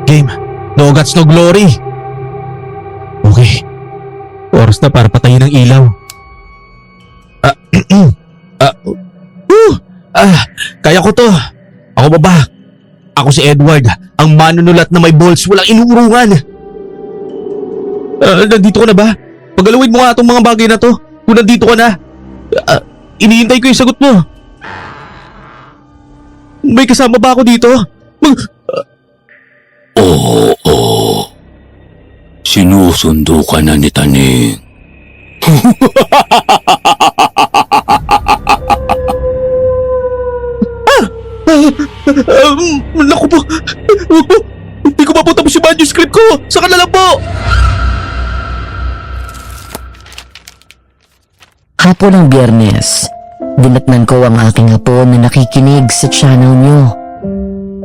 Game. No guts, no glory. Okay. Oras na para patayin ang ilaw. Kaya ko to. Ako baba. Ako si Edward, ang manunulat na may balls walang inuurungan. Nandito ka na ba? Pagalawin mo nga itong mga bagay na to. Kung nandito ka na. Iniintay ko yung sagot mo. May kasama ba ako dito? Oo. Sinusundo ka na ni Taning. Naku po. Hindi ko pa po tapos yung manuscript ko. Saka na lang po. Hapon ng Biyernes, dinatnan ko ang aking apo na nakikinig sa channel niyo.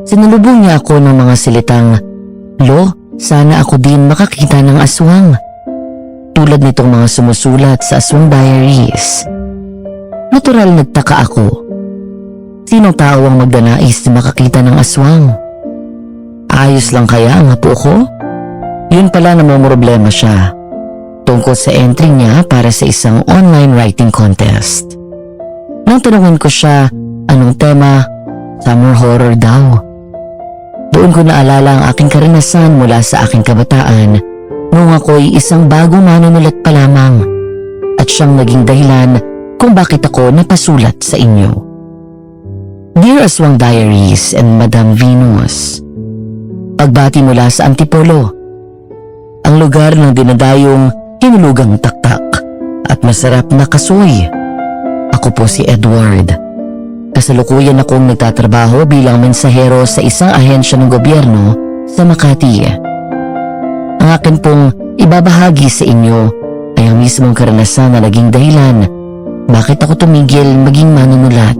Sinalubong niya ako ng mga salitang, "Lo, sana ako din makakita ng aswang." Tulad nitong mga sumusulat sa Aswang Diaries. Natural nagtaka ako. Sinong tao ang magdanais na makakita ng aswang? Ayos lang kaya ang apo ko? Yun pala namumroblema siya. Tungkol sa entry niya para sa isang online writing contest. Nang tanungin ko siya, anong tema? Summer horror daw. Doon ko naalala ang aking karanasan mula sa aking kabataan noong ako'y isang bagong manunulat pa lamang at siyang naging dahilan kung bakit ako napasulat sa inyo. Dear Aswang Diaries and Madam Venus, pagbati mula sa Antipolo, ang lugar ng dinadayong hinulugang taktak at masarap na kasoy. Ako po si Edward. Kasalukuyan akong nagtatrabaho bilang mensahero sa isang ahensya ng gobyerno sa Makati. Ang akin pong ibabahagi sa inyo ay ang mismong karanasan na naging dahilan bakit ako tumigil maging manunulat.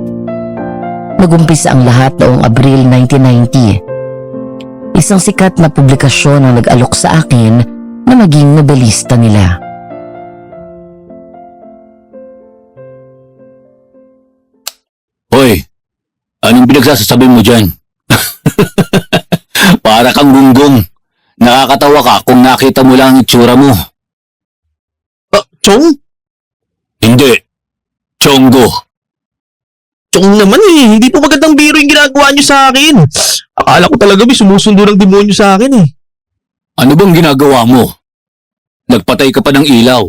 Nagumpisa ang lahat noong Abril 1990. Isang sikat na publikasyon ang nag-alok sa akin na maging nobelista nila. Hoy, anong pinagsasasabi mo dyan? Para kang gunggong. Nakakatawa ka kung nakita mo lang ang itsura mo. Chong? Hindi. Chonggo. Chong naman eh. Hindi po magandang biro yung ginagawa niyo sa akin. Akala ko talaga may sumusundo ng demonyo sa akin eh. Ano bang ginagawa mo? Nagpatay ka pa ng ilaw.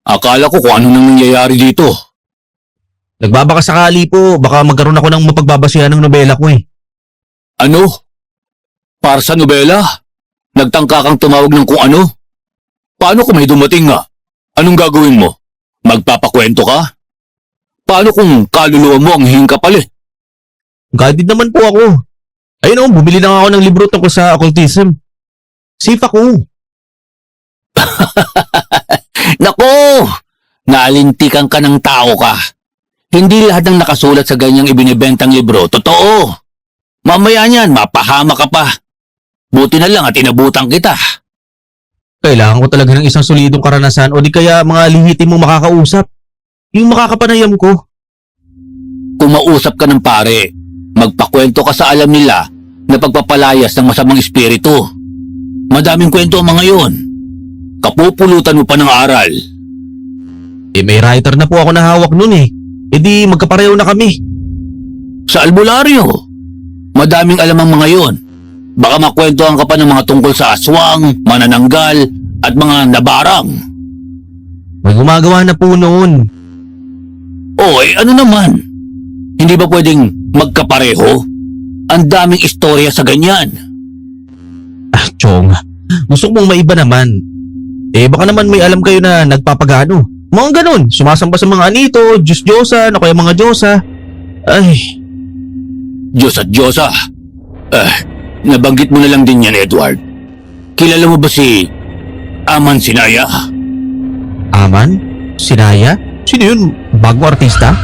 Akala ko kung ano nang nangyayari dito. Nagbabaka sakali po. Baka magkaroon ako ng mapagbabasihan ng nobela ko eh. Ano? Para sa nobela? Nagtangka kang tumawag ng kung ano? Paano kung may dumating nga? Anong gagawin mo? Magpapakwento ka? Paano kung kaluluwa mo ang hihing kapal eh? Guided naman po ako. Ayun o, bumili lang ako ng libro tungkol sa occultism. Safe ako. Nako! Nalintikan ka ng tao ka. Hindi lahat ng nakasulat sa ganyang ibinibentang libro, totoo. Mamaya niyan, mapahama ka pa. Buti na lang at inabutan kita. Kailangan ko talaga ng isang solidong karanasan o di kaya mga lihitin mong makakausap. Yung makakapanayam ko. Kung mausap ka ng pare, magpakwento ka sa alam nila na pagpapalayas ng masamang espiritu. Madaming kwento ang mga yun. Kapupulutan mo pa ng aral. Eh may writer na po ako na hawak nun eh. E di magkapareho na kami. Sa albularyo, madaming alam ang mga yun. Baka makwentuhan ka pa ng mga tungkol sa aswang, manananggal, at mga nabarang. May gumagawa na po noon. O ano naman? Hindi ba pwedeng magkapareho? Ang daming istorya sa ganyan. Chong, gusto ko mong maiba naman. Eh baka naman may alam kayo na nagpapagano. Mga ganun, sumasamba sa mga anito, Diyos-Diyosan, o kaya mga Diyosa. Ay. Diyos at Diyosa. Nabanggit mo na lang din yan, Edward. Kilala mo ba si Aman Sinaya? Aman? Sinaya? Sino yun? Bago artista?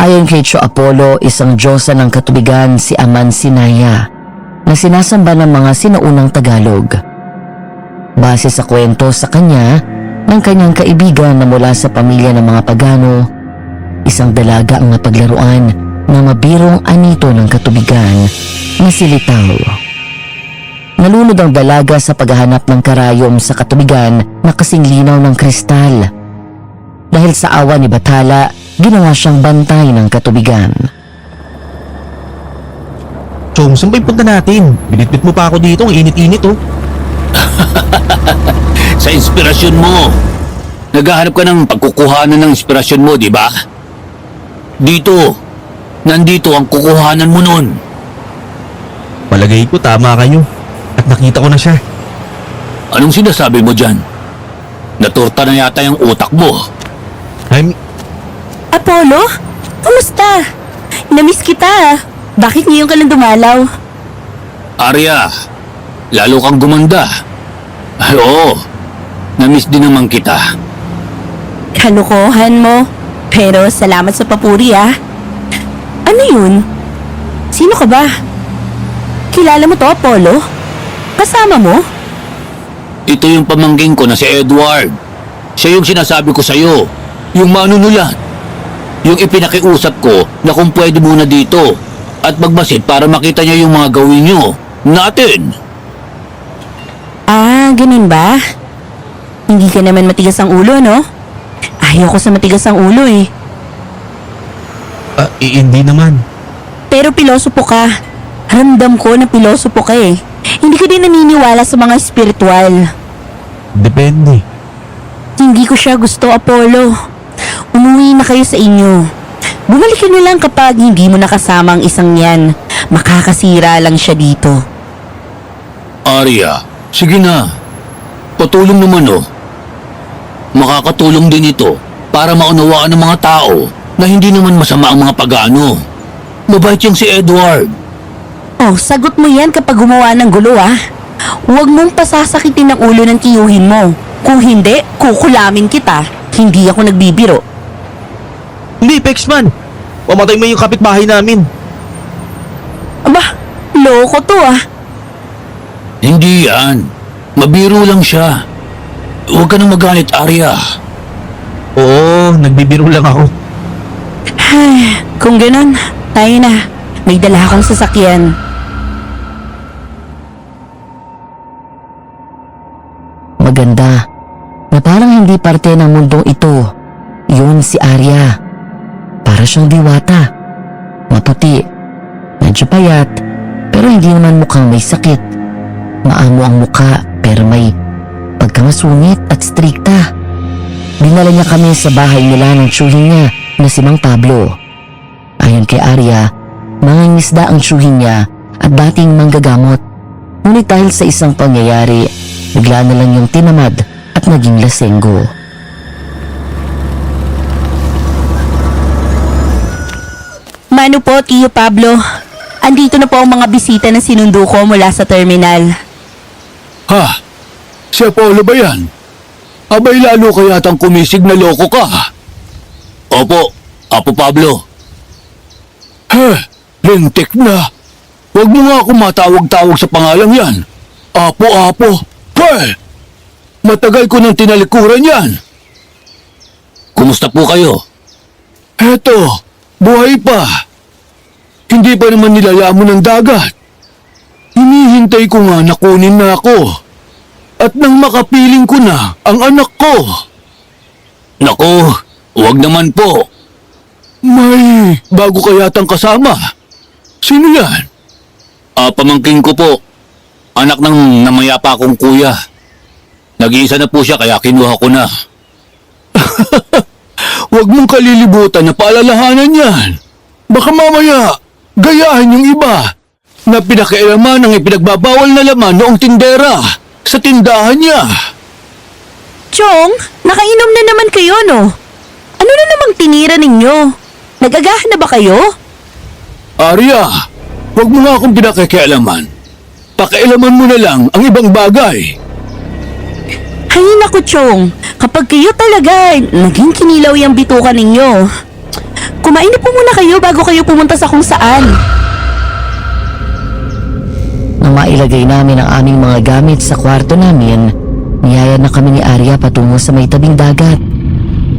Ayon kay Cho Apollo, isang diyosa ng katubigan si Aman Sinaya na sinasamba ng mga sinaunang Tagalog. Base sa kwento sa kanya ng kanyang kaibigan na mula sa pamilya ng mga Pagano, isang dalaga ang napaglaruan na mabirong anito ng katubigan na si Litaw. Nalunod ang dalaga sa paghahanap ng karayom sa katubigan na kasing linaw ng kristal. Dahil sa awa ni Bathala, ginawa siyang bantay ng katubigan. Chong, saan ba yung punta natin? Binitbit mo pa ako dito, ang init-init oh. Sa inspirasyon mo. Naghahanap ka ng pagkukuhanan ng inspirasyon mo, di ba? Dito. Nandito ang kukuhanan mo nun. Palagay ko tama kayo. At nakita ko na siya. Anong sinasabi mo dyan? Natorta na yata yung utak mo. Apollo? Kumusta? Namiss kita. Bakit ngayon ka lang dumalaw? Arya, lalo kang gumanda. Ay, oo. Namiss din naman kita. Kalokohan mo. Pero salamat sa papuri ah. Ano yun? Sino ka ba? Kilala mo to, Apollo? Kasama mo? Ito yung pamangking ko na si Edward. Siya yung sinasabi ko sa'yo. Yung manunulat. Yung ipinakiusap ko na kung pwede muna dito at magmasid para makita niya yung mga gawin niyo. Natin. Ah, ganun ba? Hindi ka naman matigas ang ulo, no? Ayoko sa matigas ang ulo eh. Hindi naman. Pero pilosopo ka. Ramdam ko na pilosopo ka eh. Hindi ka din naniniwala sa mga spiritual. Depende. Hindi ko siya gusto, Apollo. Umuwi na kayo sa inyo. Bumalik ka na lang kapag hindi mo nakasama ang isang yan. Makakasira lang siya dito. Arya, sige na. Patulong naman oh. Makakatulong din ito para maunawaan ng mga tao na hindi naman masama ang mga pagano. Mabait yung si Edward. Oh, sagot mo yan kapag gumawa ng gulo ah. Huwag mong pasasakitin ang ulo ng tiyuhin mo. Kung hindi, kukulamin kita. Hindi ako nagbibiro. Hindi, Pexman. Pamatay mo yung kapitbahay namin. Aba, loko to ah. Hindi yan. Mabiro lang siya. Huwag ka nang magalit, Arya. Oo, nagbibiro lang ako. Ay, kung ganun, tayo na. May dala kang sasakyan. Maganda na parang hindi parte ng mundong ito. Yun si Arya. Para siyang diwata. Maputi. Medyo payat. Pero hindi naman mukhang may sakit. Maamo ang muka pero may pagkamasungit at strikta. Dinala niya kami sa bahay nila ng tiyuhin niya na si Mang Pablo. Ayon kay Arya, mangingisda ang tiyuhin niya at dating manggagamot. Ngunit dahil sa isang pangyayari, bigla na lang yung tinamad at naging lasenggo. Mano po, Tiyo Pablo. Andito na po ang mga bisita na sinundo ko mula sa terminal. Ha? Si Apollo ba yan? Abay lalo ka yatang kumisig na loko ka. Opo, Apo Pablo. Lintik na. Huwag mo nga ako matawag-tawag sa pangalang yan. Apo. Matagal ko nang tinalikuran yan. Kumusta po kayo? Eto, buhay pa. Hindi pa naman nilalamon ng dagat. Hinihintay ko nga na kunin na ako. At nang makapiling ko na ang anak ko. Nako, huwag naman po. May bago ka yatang kasama. Sino yan? Pamangkin ko po. Anak ng namayapa kong kuya. Nag-iisa na po siya kaya kinuha ko na. Huwag mong kalilibutan na paalalahanan yan. Baka mamaya, gayahin yung iba na pinakialaman ng ipinagbabawal na laman noong tindera sa tindahan niya. Chong, nakainom na naman kayo, no? Ano na namang tinira ninyo? Nag-agahan na ba kayo? Arya, huwag mo nga akong pinakikialaman. Pakialaman mo na lang ang ibang bagay. Hay naku, Chong. Kapag kayo talaga, naging kinilaw yung bituka ninyo. Kumain na po muna kayo bago kayo pumunta sa kung saan. Nang mailagay namin ang aming mga gamit sa kwarto namin, niyaya na kami ni Arya patungo sa may tabing dagat.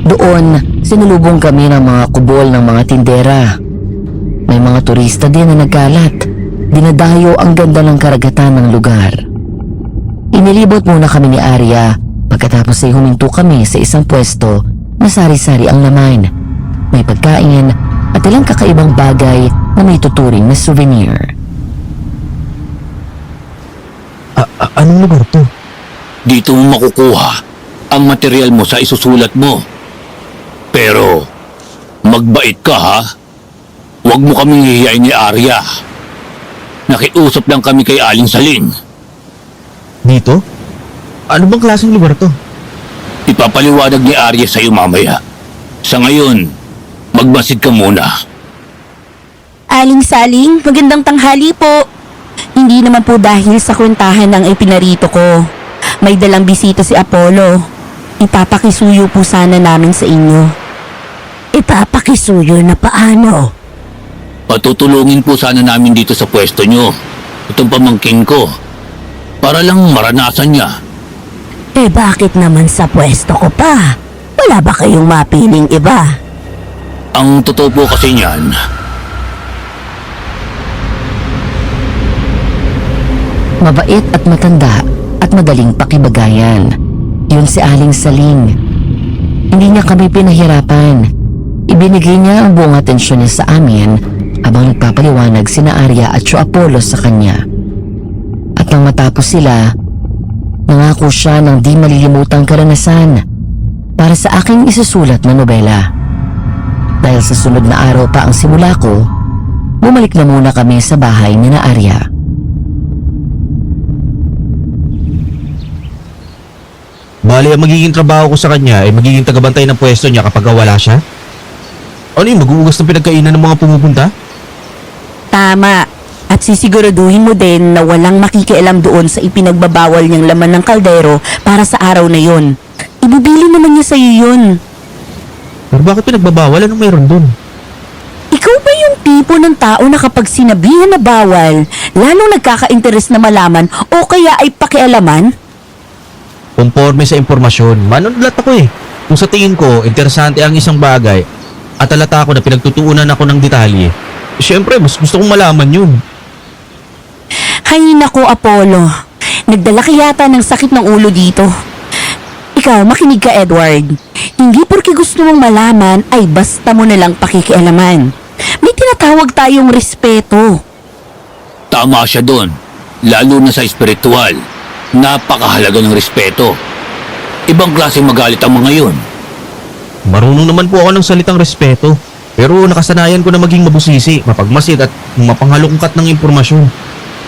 Doon, sinulubong kami ng mga kubol ng mga tindera. May mga turista din na nagkalat. Dinadayo ang ganda ng karagatan ng lugar. Inilibot muna kami ni Arya pagkatapos ay huminto kami sa isang pwesto na sari-sari ang laman. May pagkain at ilang kakaibang bagay na may tuturing na souvenir. Anong lugar to? Dito mo makukuha ang material mo sa isusulat mo. Pero, magbait ka ha. Huwag mo kaming hihiyain ni Arya. Nakiusap lang kami kay Aling Saling. Dito? Ano bang klaseng lugar to? Ipapaliwanag ni Arya sa'yo mamaya. Sa ngayon, magmasid ka muna. Aling Saling, magandang tanghali po. Hindi naman po dahil sa kwentahan ang ipinarito ko. May dalang bisita si Apollo. Ipapakisuyo po sana namin sa inyo. Ipapakisuyo na paano? Patutulungin po sana namin dito sa pwesto nyo. Itong pamangkin ko. Para lang maranasan niya. Eh bakit naman sa pwesto ko pa? Wala ba kayong mapiling iba? Ang totoo po kasi niyan, Mabait at matanda at madaling pakibagayan. Yun si Aling Saling. Hindi niya kami pinahirapan. Ibinigay niya ang buong atensyon niya sa amin habang nagpapaliwanag sina Arya at Tio Apollo sa kanya. At nang matapos sila, nangako siya ng di malilimutang karanasan para sa aking isusulat na nobela. Dahil sa sunod na araw pa ang simula ko, bumalik na muna kami sa bahay ni na Arya. Bali, ang magiging trabaho ko sa kanya ay magiging tagabantay ng pwesto niya kapag wala siya? Ano yung mag-uugas ng pinagkainan ng mga pumupunta? Tama. At sisiguraduhin mo din na walang makikialam doon sa ipinagbabawal niyang laman ng kaldero para sa araw na yon. Ibibili naman niya sa'yo yun. Pero bakit pinagbabawal? Anong mayroon dun? Ikaw ba yung tipo ng tao na kapag sinabihan na bawal, lalong nagkaka-interes na malaman o kaya ay pakialaman? Conforme sa impormasyon, manunlat ako eh. Kung sa tingin ko, interesante ang isang bagay at alata ko na pinagtutuunan ako ng detalye, syempre, mas gusto kong malaman yun. Hay nako, Apollo. Nagdala ka yata ng sakit ng ulo dito. Ikaw, makinig ka, Edward. Hindi porke gusto mong malaman ay basta mo nalang pakikialaman. May tinatawag tayong respeto. tama siya doon. Lalo na sa espiritual. Napakahalaga ng respeto. Ibang klaseng magalit ang mga yun. Marunong naman po ako ng salitang respeto. Pero nakasanayan ko na maging mabusisi, mapagmasid at mapanghalungkat ng impormasyon.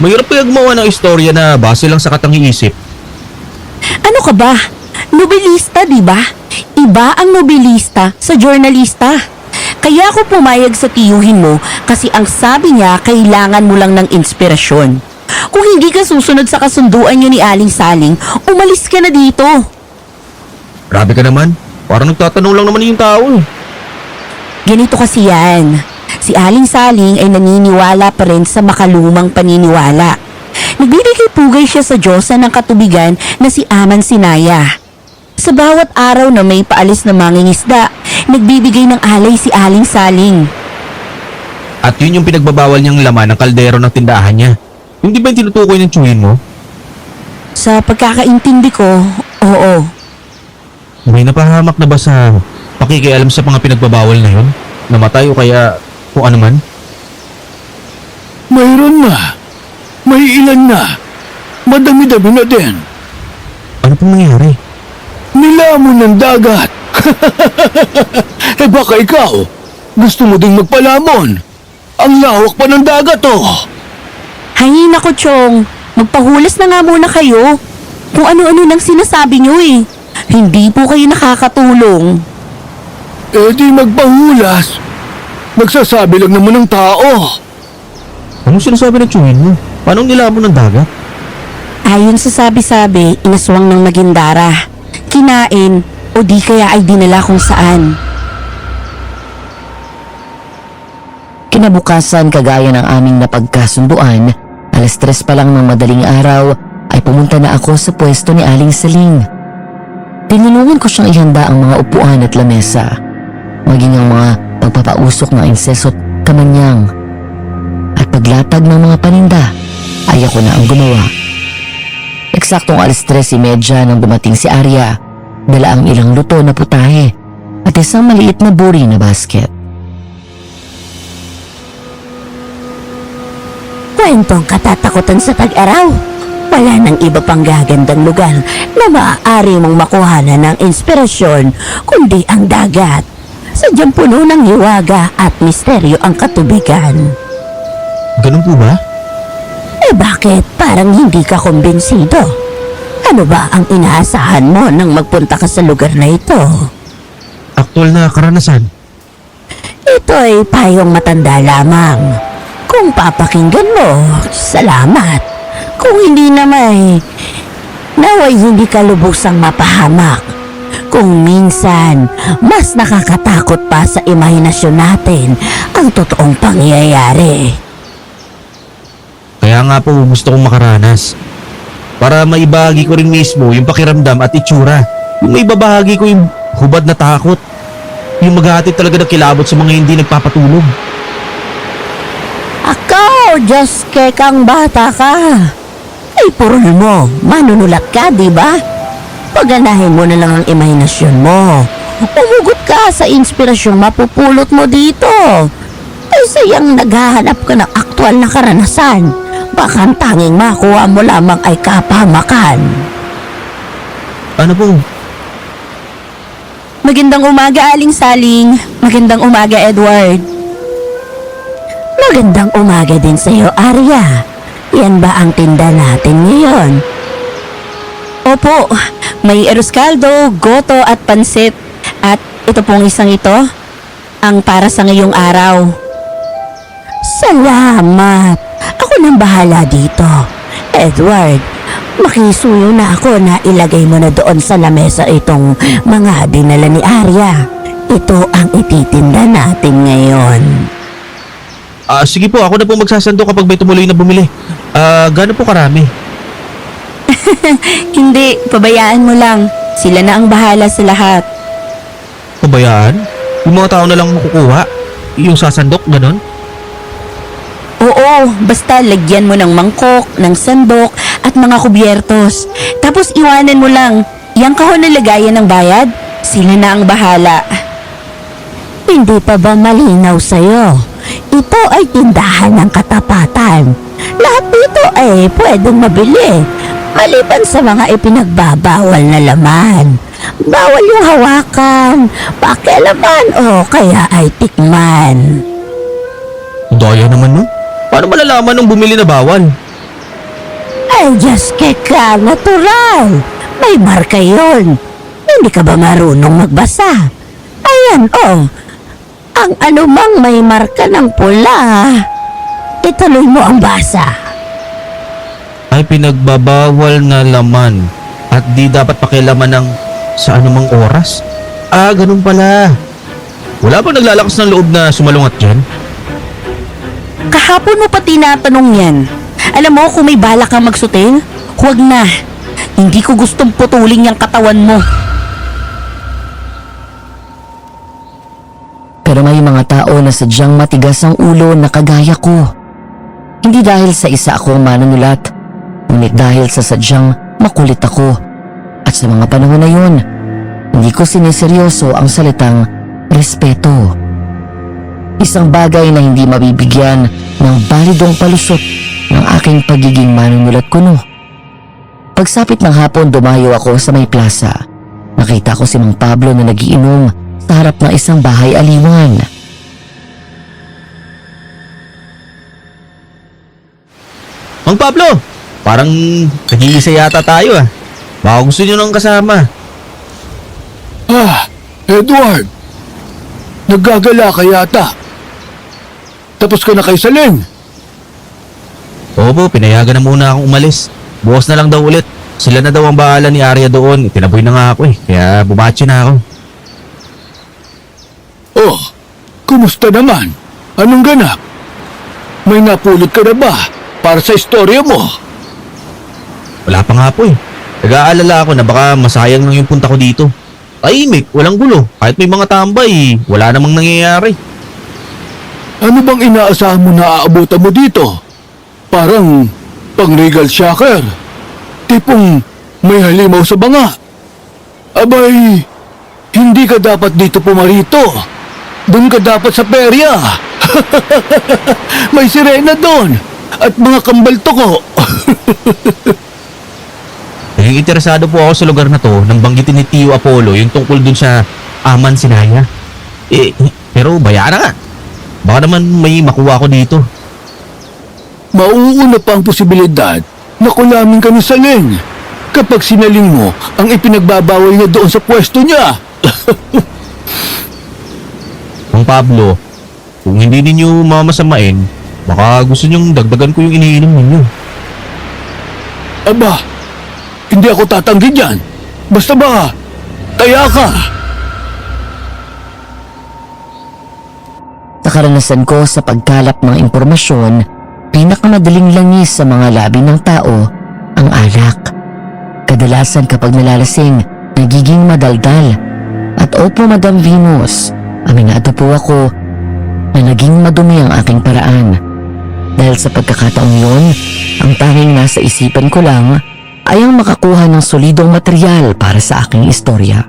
Mahirap kaya gumawa ng istorya na base lang sa katangiisip. Ano ka ba? Nobelista, di ba? Iba ang nobelista sa journalista. Kaya ako pumayag sa tiyuhin mo kasi ang sabi niya kailangan mo lang ng inspirasyon. Kung hindi ka susunod sa kasunduan niyo ni Aling Saling, umalis ka na dito. Grabe ka naman. Parang nagtatanong lang naman yung tao eh. Ganito kasi yan. Si Aling Saling ay naniniwala pa rin sa makalumang paniniwala. Nagbibigay pugay siya sa Diyosa ng katubigan na si Aman Sinaya. Sa bawat araw na may paalis na mangingisda, nagbibigay ng alay si Aling Saling. At yun yung pinagbabawal niyang laman ng kaldero ng tindahan niya. Hindi ba yung tinutukoy ng tiyuhin mo? Sa pagkakaintindi ko, oo. May napahamak na ba sa pakikialam sa mga pinagbabawal na yun? Namatay o kaya kung ano man? Mayroon na. May ilan na. Madami-dami na din. Ano pong nangyari? Nilamon ng dagat. Eh baka ikaw, gusto mo ding magpalamon. Ang lawak pa ng dagat oh. Hay nako, Chong. Magpahulas na nga muna kayo. Kung ano-ano nang sinasabi niyo eh. Hindi po kayo nakakatulong. Eh di magpahulas. Nagsasabi lang naman ng tao. Anong sinasabi ng tiyuhin mo? Paano nilamon ng dagat? Ayon sa sabi-sabi, inaswang ng Magindara. Kinain o di kaya ay dinala kung saan. Kinabukasan, kagaya ng aming napagkasunduan, 3:00 pa lang ng madaling araw ay pumunta na ako sa pwesto ni Aling Saling. Tinulungan ko siyang ihanda ang mga upuan at lamesa, maging ang mga pagpapausok ng insenso at kamanyang. at paglatag ng mga paninda ay ako na ang gumawa. Eksaktong 3:30 nang dumating si Arya, dala ang ilang luto na putahe at isang maliit na buri na basket. Kwentong katatakutan sa tag-araw. Wala nang iba pang gagandang lugar na maaari mong makuhanan ng inspirasyon kundi ang dagat. Sadyang puno ng hiwaga at misteryo ang katubigan. Ganun po ba? Eh bakit parang hindi ka kumbinsido? Ano ba ang inaasahan mo nang magpunta ka sa lugar na ito? Aktual na karanasan. Ito ay payong matanda lamang. Kung papakinggan mo, salamat. Kung hindi naman, naway hindi ka lubusang mapahamak. Kung minsan, mas nakakatakot pa sa imahinasyon natin ang totoong pangyayari. Kaya nga po gusto kong makaranas. Para maibahagi ko rin mismo yung pakiramdam at itsura. Yung maibabahagi ko yung hubad na takot. Yung maghahatid talaga ng kilabot sa mga hindi nagpapatulog. Ako, Diyos kang bata ka. Ay, purol mo. Manunulat ka, di ba? Paganahin mo na lang ang imahinasyon mo. Umugot ka sa inspirasyong mapupulot mo dito. Ay, sayang naghahanap ka ng aktual na karanasan. Baka ang tanging makuha mo lamang ay kapahamakan. Ano po? Magandang umaga, Aling Saling. Magandang umaga, Edward. Magandang umaga din sa iyo, Arya. Yan ba ang tinda natin ngayon? Opo, may eroskaldo, goto at pansit. At ito pong isang ito, ang para sa ngayong araw. Salamat! Ako nang bahala dito. Edward, makisuyo na ako na ilagay mo na doon sa lamesa itong mga dinala ni Arya. Ito ang ititinda natin ngayon. Sige po, ako na po magsasando kapag may tumuloy na bumili. Gaano po karami? Hindi, pabayaan mo lang. Sila na ang bahala sa lahat. Pabayaan? Yung mga tao na lang makukuha? Yung sasandok, ganon? Oo, basta lagyan mo ng mangkok, ng sandok, at mga kubyertos. Tapos iwanan mo lang. Yang kahon na lagayan ng bayad, sila na ang bahala. Hindi pa ba malinaw sa'yo? Ito ay tindahan ng katapatan. Lahat dito ay pwedeng mabili. Maliban sa mga ipinagbabawal na laman. Bawal yung hawakan, pakialaman o kaya ay tikman. Daya naman nun. Paano malalaman nung bumili na bawal? Ay, just ka, natural. May marka yun. Hindi ka ba marunong magbasa? Ayan, oh. Ang anumang may marka ng pula, ituloy mo ang basa. Ay pinagbabawal na laman at di dapat pakialaman ng sa anumang oras? Ganun pala. Wala bang naglalakas ng loob na sumalungat dyan? Kahapon mo pa tinatanong yan. Alam mo kung may balak kang magsutin, huwag na. Hindi ko gustong putulin yung katawan mo. Pero may mga tao na sadyang matigas ang ulo na kagaya ko. Hindi dahil sa isa akong manunulat, ngunit dahil sa sadyang makulit ako. At sa mga panahon na yun, hindi ko siniseryoso ang salitang respeto. Isang bagay na hindi mabibigyan ng balidong palusot ng aking pagiging manunulat kuno. Pagsapit ng hapon, dumayo ako sa may plaza. Nakita ko si Mang Pablo na nagiinom sa harap ng isang bahay aliwan. Mang Pablo! Parang nag-iisa yata tayo ah. Baka gusto nyo nang kasama. Edward! Naggagala ka yata. Tapos ka na kay Saling. Opo, pinayagan na muna akong umalis. Bukas na lang daw ulit. Sila na daw ang bahala ni Arya doon. Tinaboy na nga ako eh. Kaya bumachi na ako. Oh, kumusta naman? Anong ganap? May napulot ka na ba para sa istorya mo? Wala pa nga po eh. Nag-aalala ako na baka masayang lang yung punta ko dito. Tahimik, walang gulo. Kahit may mga tambay, wala namang nangyayari. Ano bang inaasahan mo na aabutan mo dito? Parang pang-regal shocker. Tipong may halimaw sa banga. Abay, hindi ka dapat dito pumarito. Doon ka dapat sa perya. May sirena doon at mga kambal toko. Naging interesado po ako sa lugar na to nang banggitin ni Tio Apollo yung tungkol dun sa Aman Sinaya. Pero bayaan na nga. Baka naman may makuha ko dito. Mauuna pa ang posibilidad na kulamin ka ni Saling kapag sinaling mo ang ipinagbabawal niya doon sa pwesto niya. Mang Pablo, kung hindi ninyo mamasamain, baka gusto nyong dagdagan ko yung iniinom ninyo. Aba, hindi ako tatanggi dyan. Basta ba, kaya ka. Sa karanasan ko sa pagkalap ng impormasyon, pinakamadaling langis sa mga labi ng tao ang alak. Kadalasan kapag nalalasing, nagiging madaldal. At opo, Madam Venus, aminado po ako na naging madumi ang aking paraan. Dahil sa pagkakataong yun, ang tanging nasa isipan ko lang ay ang makakuha ng solidong material para sa aking istorya.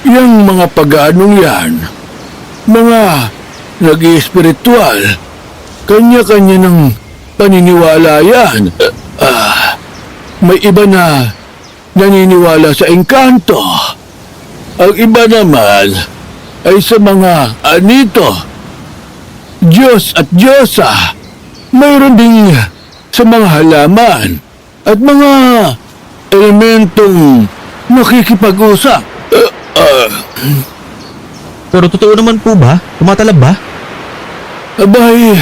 Yang mga pag-aanong yan, mga nag-i-spiritual, kanya-kanya ng paniniwala yan. May iba na naniniwala sa engkanto. Ang iba naman ay sa mga anito, Diyos at Diyosa. Mayroon ding sa mga halaman at mga elementong nakikipag-usap. Pero totoo naman po ba? Tumatalab ba? Abay,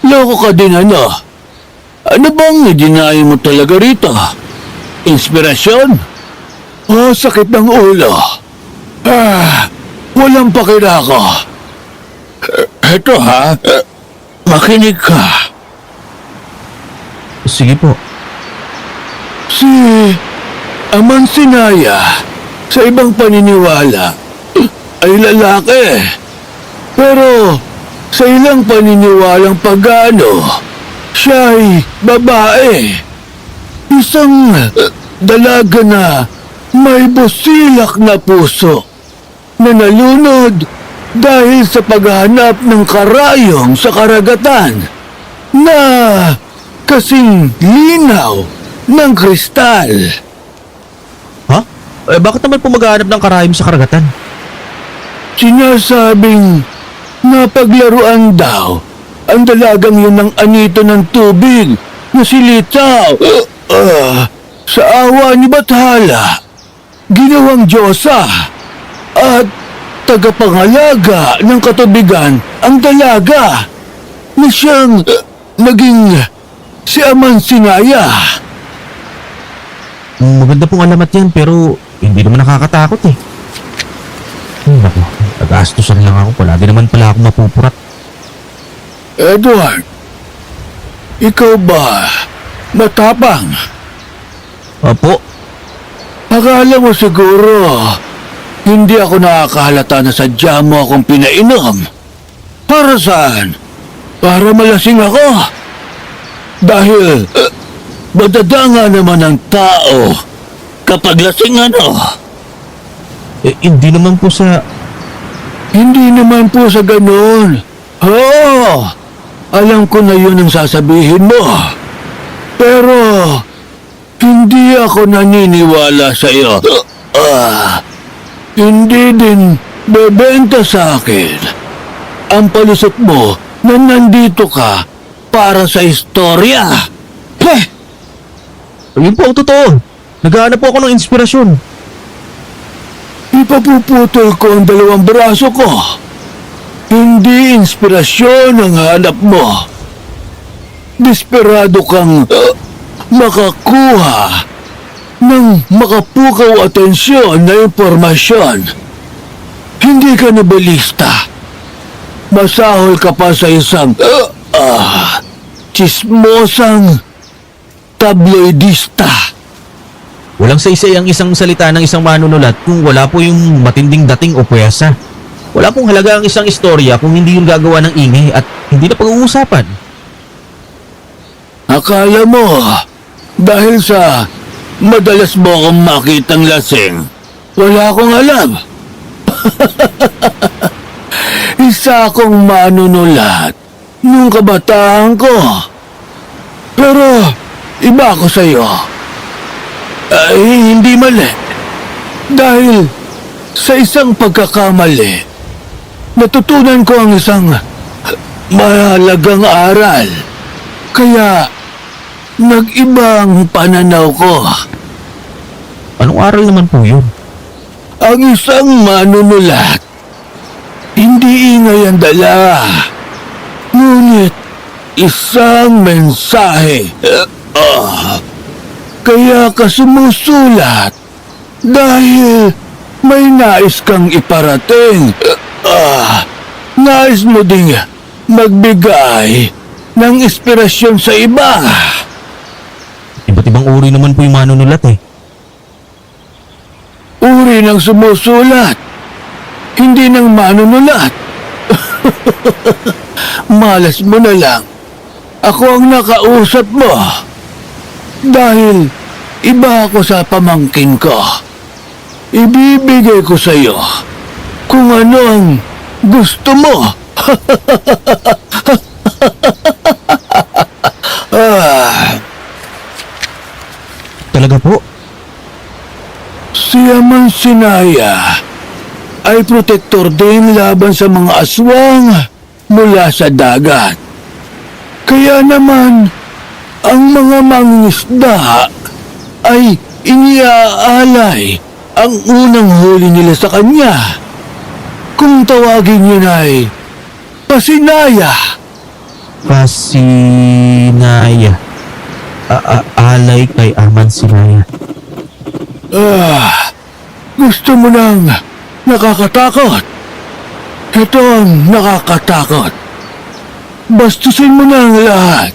loko ka din ano? Ano bang idinayo mo talaga rito? Inspirasyon? O sakit ng ulo? Walang pakirako. Eto ha, makinig ka. Sige po. Si Aman Sinaya, sa ibang paniniwala, ay lalaki. Pero sa ilang paniniwalang pagano, siya ay babae. Isang dalaga na may busilak na puso na nalunod dahil sa paghahanap ng karayom sa karagatan na kasing linaw ng kristal. Ha? Bakit naman po maghahanap ng karayom sa karagatan? Sinasabing napaglaruan daw ang dalagang yun ng anito ng tubig na si Litaw. Sa awa ni Bathala, ginawang Diyosa at tagapangalaga ng katubigan ang dalaga na siyang naging si Aman Sinaya. Maganda pong alamat yan pero hindi naman nakakatakot eh. Naku, nag-aastusan lang ako. Palagi naman pala ako mapupurat. Edward, ikaw ba matapang? Opo. Akala mo siguro hindi ako nakakahalata na sadya mo akong pinainom. Para saan? Para malasing ako. Dahil madadanga naman ang tao kapag lasing ano. Hindi naman po sa... Hindi naman po sa ganun. Oo, alam ko na yun ang sasabihin mo. Pero hindi ako naniniwala sa iyo. Hindi din bebenta sa akin ang palusot mo na nandito ka para sa istorya. Yun po ang totoo. Naghahanap po ako ng inspirasyon. Ipapuputol ko ang dalawang braso ko. Hindi inspirasyon ang hanap mo. Desperado kang makakuha ng makapukaw atensyon na impormasyon. Hindi ka novelista. Masahol ka pa sa isang chismosang tabloidista. Walang saysay ang isang salita ng isang manunulat kung wala po yung matinding dating o pwersa. Wala pong halaga ang isang istorya kung hindi yung gagawa ng ingay at hindi na pag-uusapan. Akala mo, dahil sa madalas mo akong makitang lasing, wala akong alam. Isa akong manunulat nung kabataan ko. Pero iba ako sa'yo. Ay, hindi mali. Dahil sa isang pagkakamali, natutunan ko ang isang mahalagang aral. Kaya, nag-ibang pananaw ko. Anong aral naman po yun? Ang isang manunulat, hindi ingay ang dala. Ngunit, isang mensahe. Kaya ka sumusulat dahil may nais kang iparating. Nais mo ding magbigay ng inspirasyon sa iba. Iba't ibang uri naman po yung manunulat eh. Uri ng sumusulat, hindi ng manunulat. Malas mo na lang. Ako ang nakausap mo. Dahil iba ako sa pamangkin ko. Ibibigay ko sa iyo kung ano ang gusto mo. Talaga po? Si Aman Sinaya ay protektor din laban sa mga aswang mula sa dagat. Kaya naman, ang mga mangingisda ay iniaalay ang unang huli nila sa kanya. Kung tawagin yun ay pasinaya. Pasinaya. Alay kay Aman Sinaya. Gusto mo nang nakakatakot? Ito ang nakakatakot. Bastusin mo na ang lahat.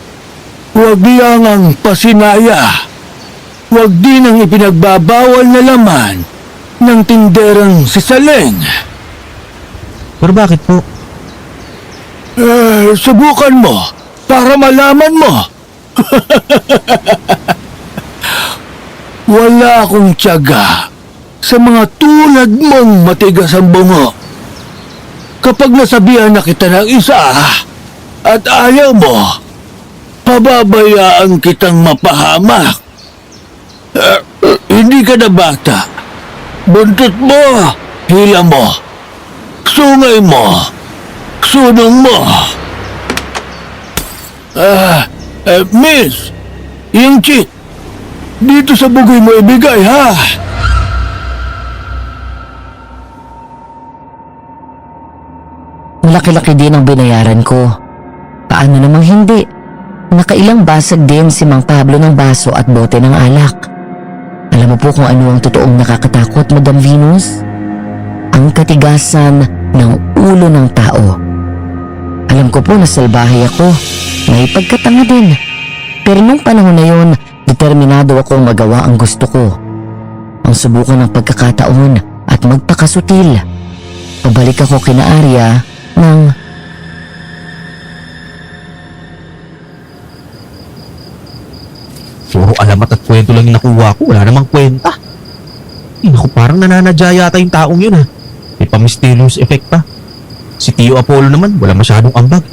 Huwag niyang ang pasinaya. Huwag din ang ipinagbabawal na laman ng tinderang si Saleng. Pero bakit po? Subukan mo para malaman mo. Wala akong tiyaga sa mga tulad mong matigas ang bungo. Kapag nasabihan na kita ng isa at ayaw mo, pababayaan kitang mapahamak. Hindi ka na bata. Buntot mo, hila mo, sungay mo, sunong mo. Miss, yung cheat, dito sa bugoy mo ibigay, ha? Malaki-laki din ang binayaran ko. Paano namang hindi? Nakailang basag din si Mang Pablo ng baso at bote ng alak. Alam mo po kung ano ang totoong nakakatakot, Madam Venus? Ang katigasan ng ulo ng tao. Alam ko po na salbahe ako. May pagkatanga din. Pero nung panahon na yon, determinado akong magawa ang gusto ko. Ang subukan ng pagkakataon at magpakasutil. Pabalik ako kina Arya ng Puro alamat at kwento lang yung nakuha ko. Wala namang kwenta. Naku, parang nananadya yata yung taong yun ha. May pa-mysterious effect pa. Si Tio Apollo naman, wala masyadong ambag.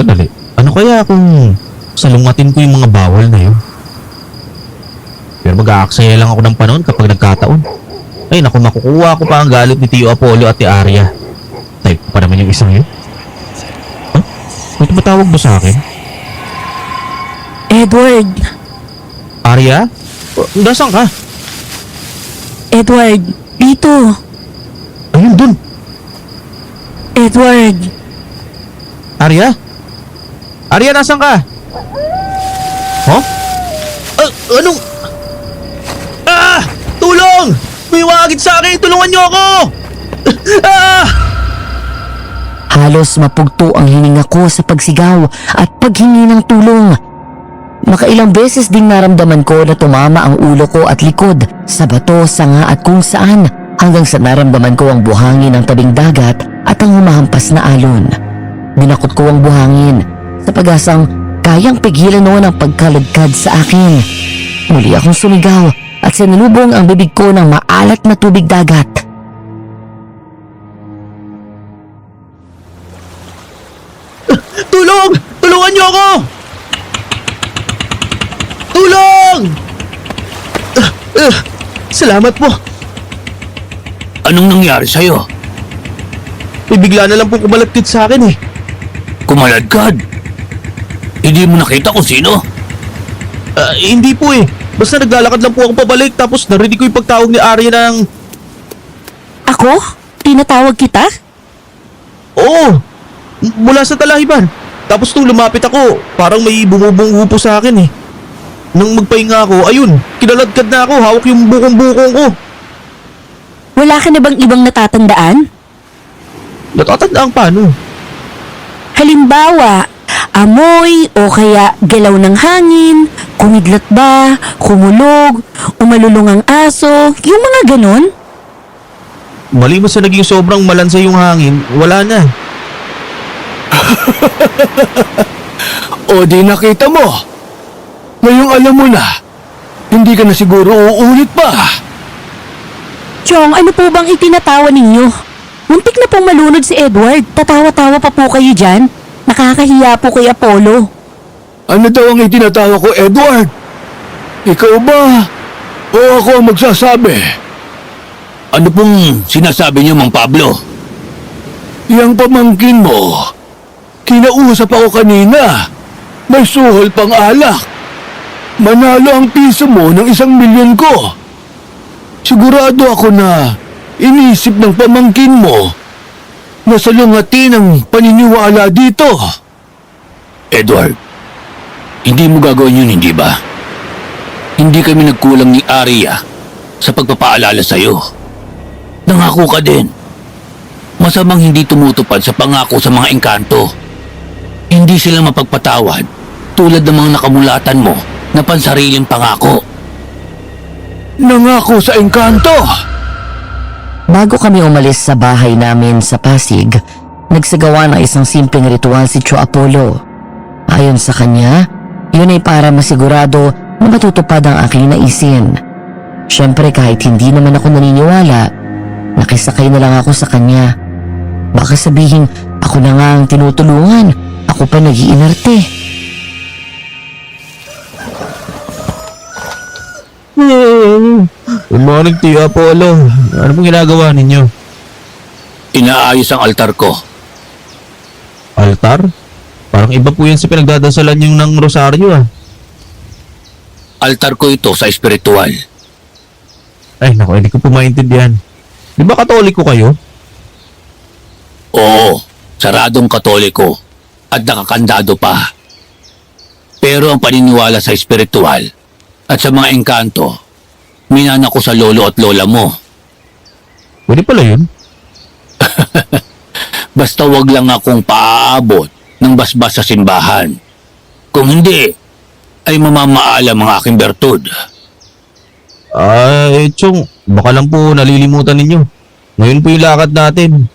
Sandali, ano kaya kung salungatin ko yung mga bawal na yun? Pero mag-aaksaya lang ako ng panahon kapag nagkataon. Ay naku, makukuha ko pa ang galit ni Tio Apollo at ni Arya. Type ko pa naman yung isang yun. Huh? May tumatawag ba sa akin? Edward! Arya? Nasaan ka? Edward! Dito! Ayun dun. Edward! Arya? Arya, nasaan ka? Huh? Anong? Tulong! May wagit sa akin! Tulungan niyo ako! halos mapugto ang hininga ko sa pagsigaw at paghingi ng tulong. Makailang beses ding naramdaman ko na tumama ang ulo ko at likod sa bato, sanga at kung saan hanggang sa naramdaman ko ang buhangin ng tabing dagat at ang humahampas na alon. Dinakot ko ang buhangin sa pag-asang kayang pigilan noon ang pagkalagkad sa akin. Muli akong sumigaw at sinalubong ang bibig ko ng maalat na tubig dagat. Tulong! Tulungan niyo ako! Tulong! Salamat po. Anong nangyari sa'yo? May bigla na lang po kumalagkit sa akin eh. Kumaladkad? Hindi mo nakita kung sino? Hindi po eh. Basta naglalakad lang po ako pabalik tapos narinig ko yung pagtawag ni Arya ng... Ako? Tinatawag kita? Oo! Mula sa talahiban. Tapos nung lumapit ako, parang may bumubunggo po sa akin eh. Nung magpahinga ako, ayun, kinaladkad na ako, hawak yung bukong-bukong ko. Wala ka na bang ibang natatandaan? Natatandaan paano? Halimbawa, amoy o kaya galaw ng hangin, kumidlat ba, kumulog, umalulong ang aso, yung mga ganon? Maliban sa naging sobrang malansa yung hangin, wala na. O di nakita mo? Ngayong alam mo na, hindi ka na siguro uulit pa. Chong, ano po bang itinatawa ninyo? Muntik na pong malunod si Edward. Tatawa-tawa pa po kayo dyan. Nakakahiya po kay Apollo. Ano daw ang itinatawa ko, Edward? Ikaw ba? O ako ang magsasabi? Ano pong sinasabi niyo, Mang Pablo? Yang pamangkin mo. Kinausap ako kanina. May suhol pang alak. Manalo ang piso mo ng 1 milyon ko. Sigurado ako na inisip ng pamangkin mo na salungatin ang paniniwala dito. Edward, hindi mo gagawin yun, hindi ba? Hindi kami nagkulang ni Arya sa pagpapaalala sa'yo. Nangako ka din. Masamang hindi tumutupad sa pangako sa mga engkanto. Hindi sila mapagpatawad tulad ng mga nakamulatan mo na pansariling pangako. Nangako sa engkanto! Bago kami umalis sa bahay namin sa Pasig, nagsagawa ng isang simpleng ritual si Tio Apollo. Ayon sa kanya, yun ay para masigurado na matutupad ang aking naisin. Siyempre kahit hindi naman ako naniniwala, nakisakay na lang ako sa kanya. Baka sabihin ako na nga ang tinutulungan, ako pa nag-iinarte. Good morning, Tio Apollo. Ano pong ginagawa ninyo? Inaayos ang altar ko. Altar? Parang iba po yan sa pinagdadasalan yung ng rosaryo ah. Altar ko ito sa espiritual. Ay naku, hindi ko po maintindihan. Di ba katoliko kayo? Oo, saradong katoliko at nakakandado pa. Pero ang paniniwala sa espiritual at sa mga engkanto, minana ko sa lolo at lola mo. Pwede pala yun. Basta wag lang akong paaabot ng basbas sa simbahan. Kung hindi, ay mamamaalam ang aking bertud. Chong, baka lang po nalilimutan ninyo. Ngayon po yung lakad natin.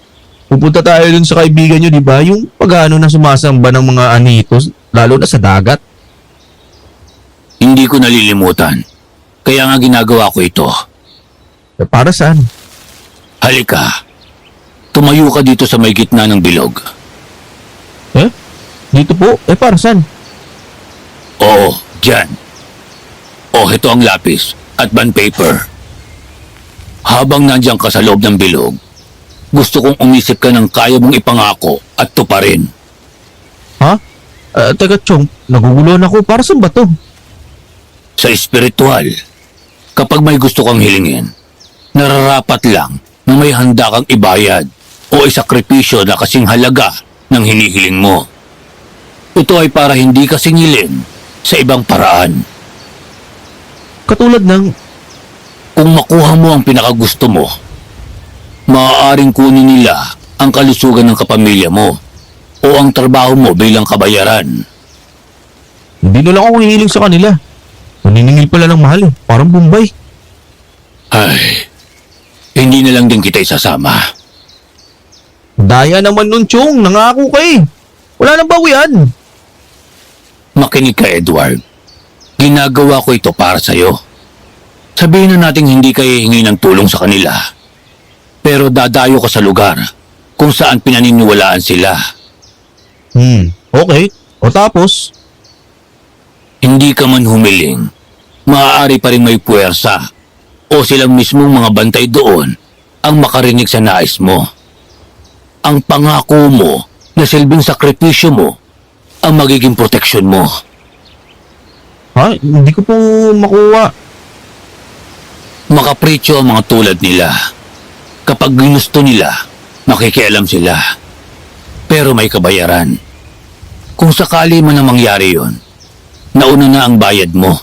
Pupunta tayo dun sa kaibigan nyo, di ba? Yung pag-ano na sumasamba ng mga anitos, lalo na sa dagat. Hindi ko nalilimutan. Kaya nga ginagawa ko ito. Para saan? Halika. Tumayo ka dito sa may gitna ng bilog. Dito po? Para saan? Oo, dyan. Ito ang lapis at bond paper. Habang nandiyan ka sa loob ng bilog, gusto kong umisip ka ng kaya mong ipangako at tuparin. Ha? Teka, Chong, naguguluhan ako. Para saan ba to? Sa espiritual, kapag may gusto kang hilingin, nararapat lang na may handa kang ibayad o isakripisyo na kasing halaga ng hinihiling mo. Ito ay para hindi ka singilin sa ibang paraan. Katulad ng... Kung makuha mo ang pinakagusto mo, maaaring kunin nila ang kalusugan ng kapamilya mo o ang trabaho mo bilang kabayaran. Hindi na lang ako hihiling sa kanila. Maniningil pala ng mahal eh. Parang Bombay. Ay, hindi na lang din kita isasama. Daya naman nun, Chong. Nangako ka eh. Wala nang bawian. Makinig ka, Edward. Ginagawa ko ito para sa'yo. Sabihin na natin hindi ka hihingi ng tulong sa kanila. Pero dadayo ka sa lugar kung saan pinaniniwalaan sila. Okay. O tapos? Hindi ka man humiling, maaari pa rin may puwersa o silang mismong mga bantay doon ang makarinig sa nais mo. Ang pangako mo na silbing sakripisyo mo ang magiging proteksyon mo. Ha? Hindi ko po makuha. Makapritsyo ang mga tulad nila. Kapag ginusto nila, makikialam sila. Pero may kabayaran. Kung sakali man na mangyari yon, nauna na ang bayad mo.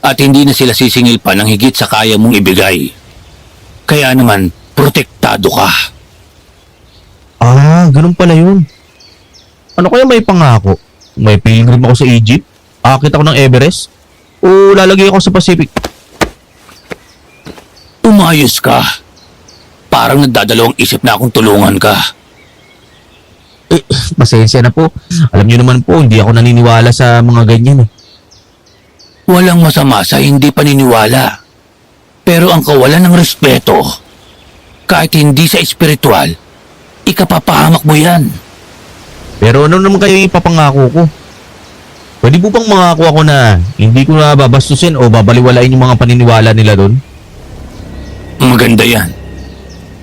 At hindi na sila sisingil pa ng higit sa kaya mong ibigay. Kaya naman, protektado ka. Ganun pala yun. Ano kaya may pangako? May pilgrim ako sa Egypt? Akit ako ng Everest? O lalagay ako sa Pacific? Umayos ka. Parang nagdadalawang isip na akong tulungan ka. Pasensya na po. Alam niyo naman po, hindi ako naniniwala sa mga ganyan eh. Walang masama sa hindi paniniwala. Pero ang kawalan ng respeto, kahit hindi sa espiritual, ikapapahamak mo yan. Pero ano naman kayo ipapangako ko? Pwede po bang mangako ako na hindi ko na babastusin o babaliwalain yung mga paniniwala nila doon? Maganda yan.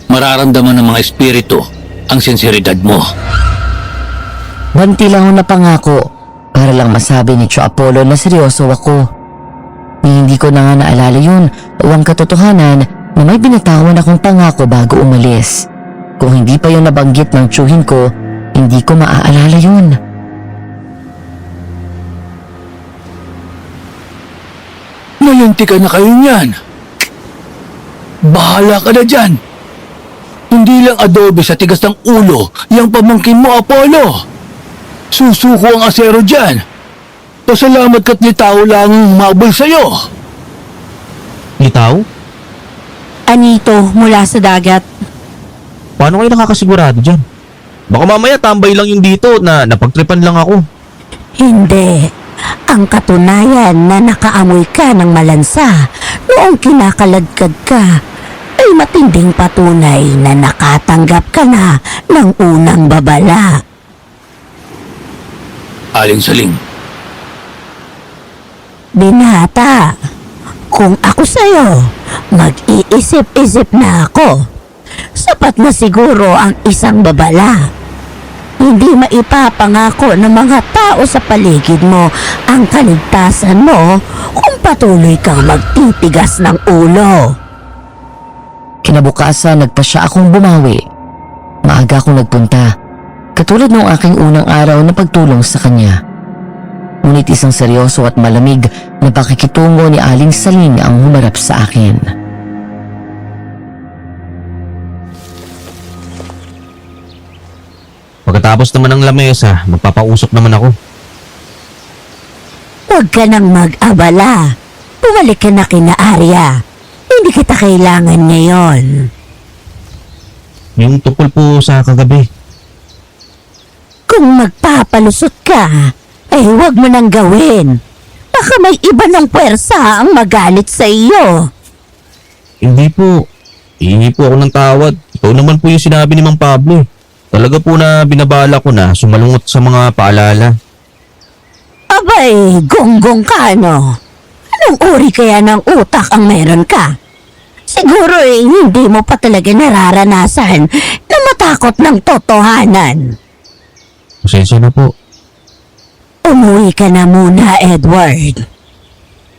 Mararamdaman ng mga espiritu ang sinseridad mo. Banti lang ako na pangako para lang masabi ni Tio Apollo na seryoso ako. Hindi ko na nga naalala yun o ang katotohanan na may binatawan akong pangako bago umalis. Kung hindi pa yun nabanggit ng tiyuhin ko, hindi ko maaalala yun. Nayanti ka na kayo niyan. Bahala ka na dyan. Hindi lang adobe sa tigas ng ulo yung pamangkin mo, Apollo. Susuko ang asero dyan. Pasalamat ka't ni tao lang ang humabol sa'yo. Itaw? Anito mula sa dagat. Paano kayo nakakasigurado dyan? Baka mamaya tambay lang yung dito na napagtripan lang ako. Hindi. Ang katunayan na nakaamoy ka ng malansa noong kinakaladkad ka ay matinding patunay na nakatanggap ka na ng unang babala. Aling Saling, Binata, kung ako sa'yo, mag-iisip-isip na ako. Sapat na siguro ang isang babala. Hindi maipapangako ng mga tao sa paligid mo ang kaligtasan mo kung patuloy kang magtitigas ng ulo. Kinabukasan nagpasya akong bumawi. Maaga akong nagpunta, katulad ng aking unang araw na pagtulong sa kanya. Ngunit isang seryoso at malamig na pakikitungo ni Aling Saling ang humarap sa akin. Pagkatapos naman ng lamesa, magpapausok naman ako. Huwag ka nang mag-abala. Bumalik ka na kina Arya. Hindi kita kailangan ngayon. Yung tukol po sa kagabi. Kung magpapalusot ka, ay huwag mo nang gawin. Baka may iba ng puwersa ang magalit sa iyo. Hindi po. Hihingi po ako ng tawad. Ikaw naman po yung sinabi ni Mang Pablo. Talaga po na binabala ko na sumalungot sa mga paalala. Abay, gonggong ka no? Anong uri kaya ng utak ang meron ka? Siguro hindi mo pa talaga nararanasan na matakot ng totohanan. Pasensya na po. Umuwi ka na muna, Edward.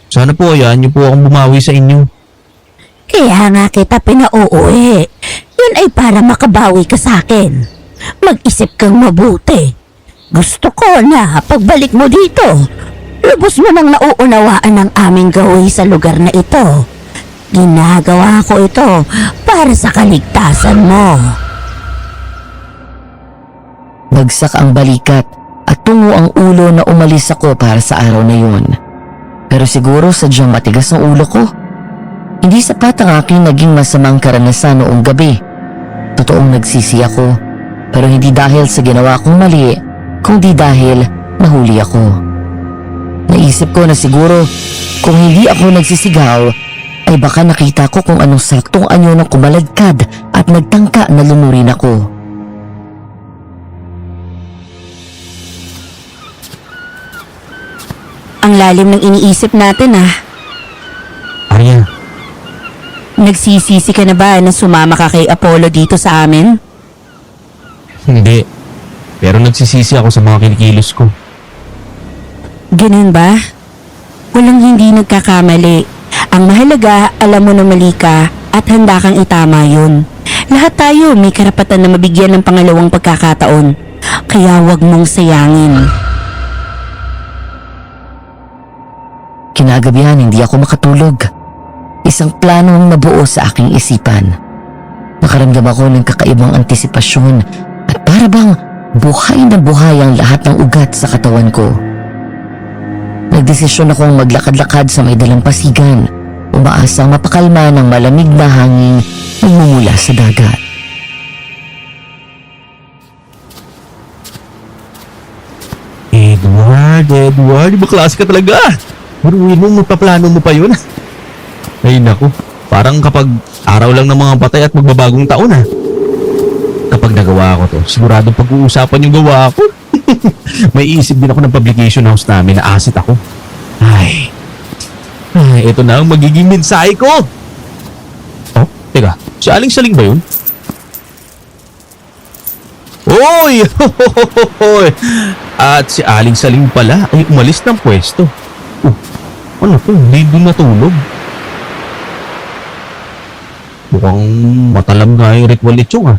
Sana po yan niyo po akong bumawi sa inyo. Kaya nga kita pinauuwi. Yun ay para makabawi ka sa akin. Mag-isip kang mabuti. Gusto ko na pagbalik mo dito, lubos mo nang nauunawaan ang aming gawi sa lugar na ito. Ginagawa ko ito para sa kaligtasan mo. Bagsak ang balikat at tungo ang ulo na umalis ako para sa araw na yun. Pero siguro sadyang matigas ang ulo ko. Hindi sapat ang aking naging masamang karanasan noong gabi. Totoong nagsisi ako, pero hindi dahil sa ginawa kong mali, kundi dahil nahuli ako. Naisip ko na siguro kung hindi ako nagsisigaw, ay baka nakita ko kung anong saktong anyo ng kumaladkad at nagtangka na lumurin ako. Ang lalim ng iniisip natin Arya, Nagsisisi ka na ba na sumama ka kay Apollo dito sa amin? hindi. Pero nagsisisi ako sa mga kinikilos ko. Ganun ba? Walang hindi nagkakamali. Ang mahalaga, alam mo na mali ka at handa kang itama yun. Lahat tayo may karapatan na mabigyan ng pangalawang pagkakataon. Kaya wag mong sayangin. Kinagabihan hindi ako makatulog. Isang plano ang nabuo sa aking isipan. Nakaramdam ako ng kakaibang antisipasyon at para bang buhay na buhay ang lahat ng ugat sa katawan ko. Nagdesisyon akong maglakad-lakad sa may dalampasigan, umaasang mapakalma ng malamig na hangin na mumula sa dagat. Edward, baklase ka talaga. Buruin mo, magpaplano mo pa yun. Ay naku, parang kapag araw lang ng mga patay at magbabagong taon Kapag nagawa ko to, siguradong pag-uusapan yung gawa ko. May isip din ako ng publication house namin na asset ako. Ay, ito na ang magiging mensahe ko. Oh, teka, si Aling Saling ba yun? Oy! At si Aling Saling pala ay umalis ng pwesto. Ano to? Hindi doon natulog. Mukhang matalam nga yung ritual ni Chong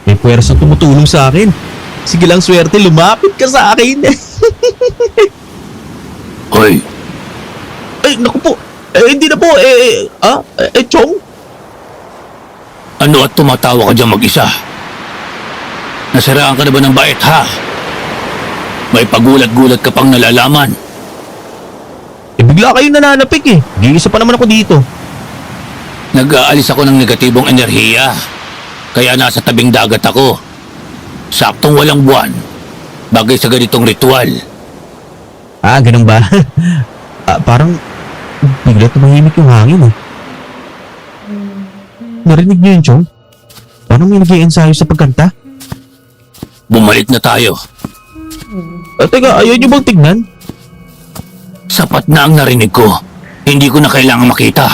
May puwersang tumutulong sa akin. Sige lang swerte, lumapit ka sa akin. Hoy, Ay, naku po. Hindi na po. Chong? ano at tumatawa ka dyan mag-isa? Nasiraan ka na ba ng bait, ha? May pagulat-gulat ka pang nalalaman. Bigla kayo nananapik Giisa pa naman ako dito. Nag-aalis ako ng negatibong enerhiya. Kaya nasa tabing dagat ako. Saktong walang buwan. Bagay sa ganitong ritual. Ganun ba? Parang bigla tumahimik yung hangin Narinig niyo yun, Chong? Parang may nag-i-ensayo sa pagkanta. Bumalik na tayo. Teka, ayaw niyo bang tignan? Sapat na ang narinig ko. Hindi ko na kailangan makita.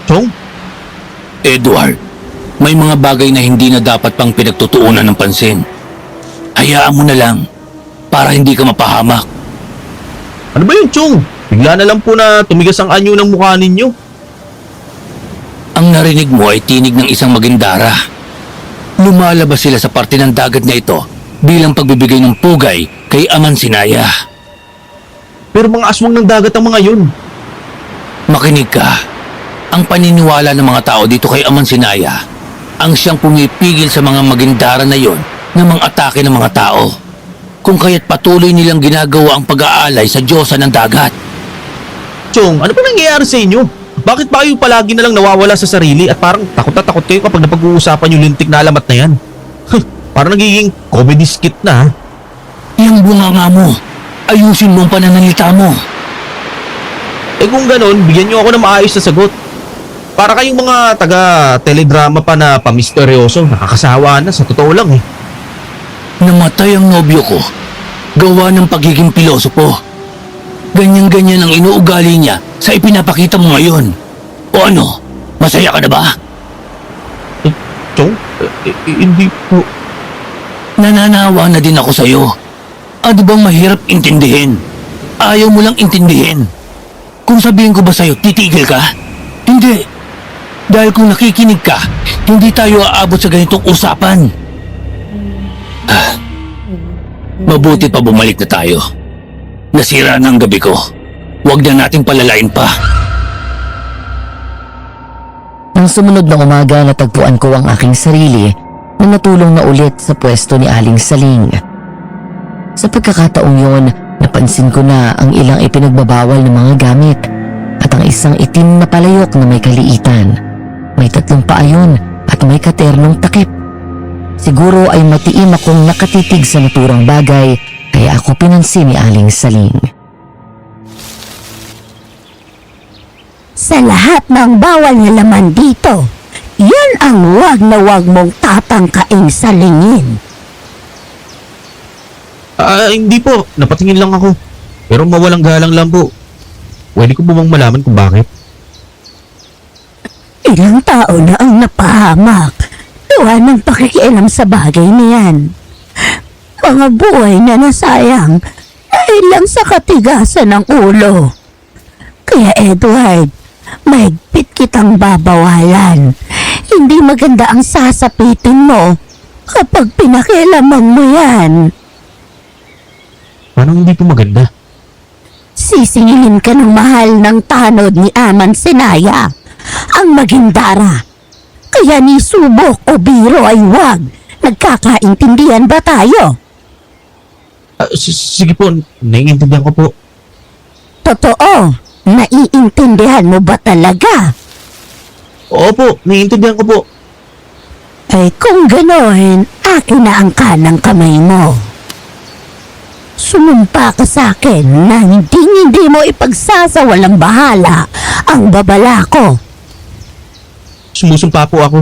Chong? Edward, may mga bagay na hindi na dapat pang pinagtutuunan ng pansin. Hayaan mo na lang para hindi ka mapahamak. Ano ba yun, Chong? Bigla na lang po na tumigas ang anyo ng mukha ninyo. Ang narinig mo ay tinig ng isang magindara. Lumalabas sila sa parte ng dagat na ito bilang pagbibigay ng pugay kay Aman Sinaya. Pero mga aswang ng dagat ang mga yun. Makinig ka. Ang paniniwala ng mga tao dito kay Aman Sinaya ang siyang pumipigil sa mga magindara na yon na mga atake ng mga tao. Kung kaya't patuloy nilang ginagawa ang pag-aalay sa Diyosa ng dagat. Chong, ano ba nangyayari sa inyo? Bakit ba kayo palagi na lang nawawala sa sarili at parang takot na takot kayo kapag napag-uusapan yung lintik na alamat na yan? Parang nagiging comedy skit na Yung bunganga mo, ayusin mo ang pananalita mo. Kung ganon, bigyan nyo ako ng maayos na sagot. Para kayong mga taga-teledrama pa na pamisteryoso, nakakasawa na sa totoo lang Namatay ang nobyo ko. Gawa ng pagiging pilosopo. Ganyan-ganyan ang inuugali niya sa ipinapakita mo ngayon. O ano, masaya ka na ba? Chong, hindi po. Nananawa na din ako sa'yo. Ano bang mahirap intindihin? Ayaw mo lang intindihin. Kung sabihin ko ba sa'yo, titigil ka? Hindi. Dahil kung nakikinig ka, hindi tayo aabot sa ganitong usapan. Mabuti pa bumalik na tayo. Nasira na ang gabi ko. Huwag na nating palalain pa. Nang sumunod na umaga, natagpuan ko ang aking sarili na natulong na ulit sa pwesto ni Aling Saling. Sa pagkakataong yon, napansin ko na ang ilang ipinagbabawal ng mga gamit at ang isang itim na palayok na may kaliitan. May 3 paa yun at may katernong takip. Siguro ay matiim akong nakatitig sa naturang bagay kaya ako pinansin ni Aling Saling. Sa lahat ng bawal na laman dito, yan ang wag na wag mong tatangkaing salingin. Hindi po. Napatingin lang ako. Pero mawalang galang lang po. Pwede ko po bang malaman kung bakit? Ilang tao na ang napahamak. Gawa ng pakikialam sa bagay niyan. Mga buhay na nasayang dahil lang sa katigasan ng ulo. Kaya Edward, mahigpit kitang babawalan. Hindi maganda ang sasapitin mo kapag pinakialaman mo yan. Paano hindi po maganda? Sisingilin ka ng mahal ng tanod ni Aman Sinaya, ang Magindara. Kaya ni subok o biro ay wag. Nagkakaintindihan ba tayo? Sige po, naiintindihan ko po. Totoo, naiintindihan mo ba talaga? Opo, naiintindihan ko po. Ay kung gano'n, akin na ang kanang kamay mo. Sumumpa ka sa akin na hindi mo ipagsasawalang bahala ang babala ko. Sumusumpa po ako.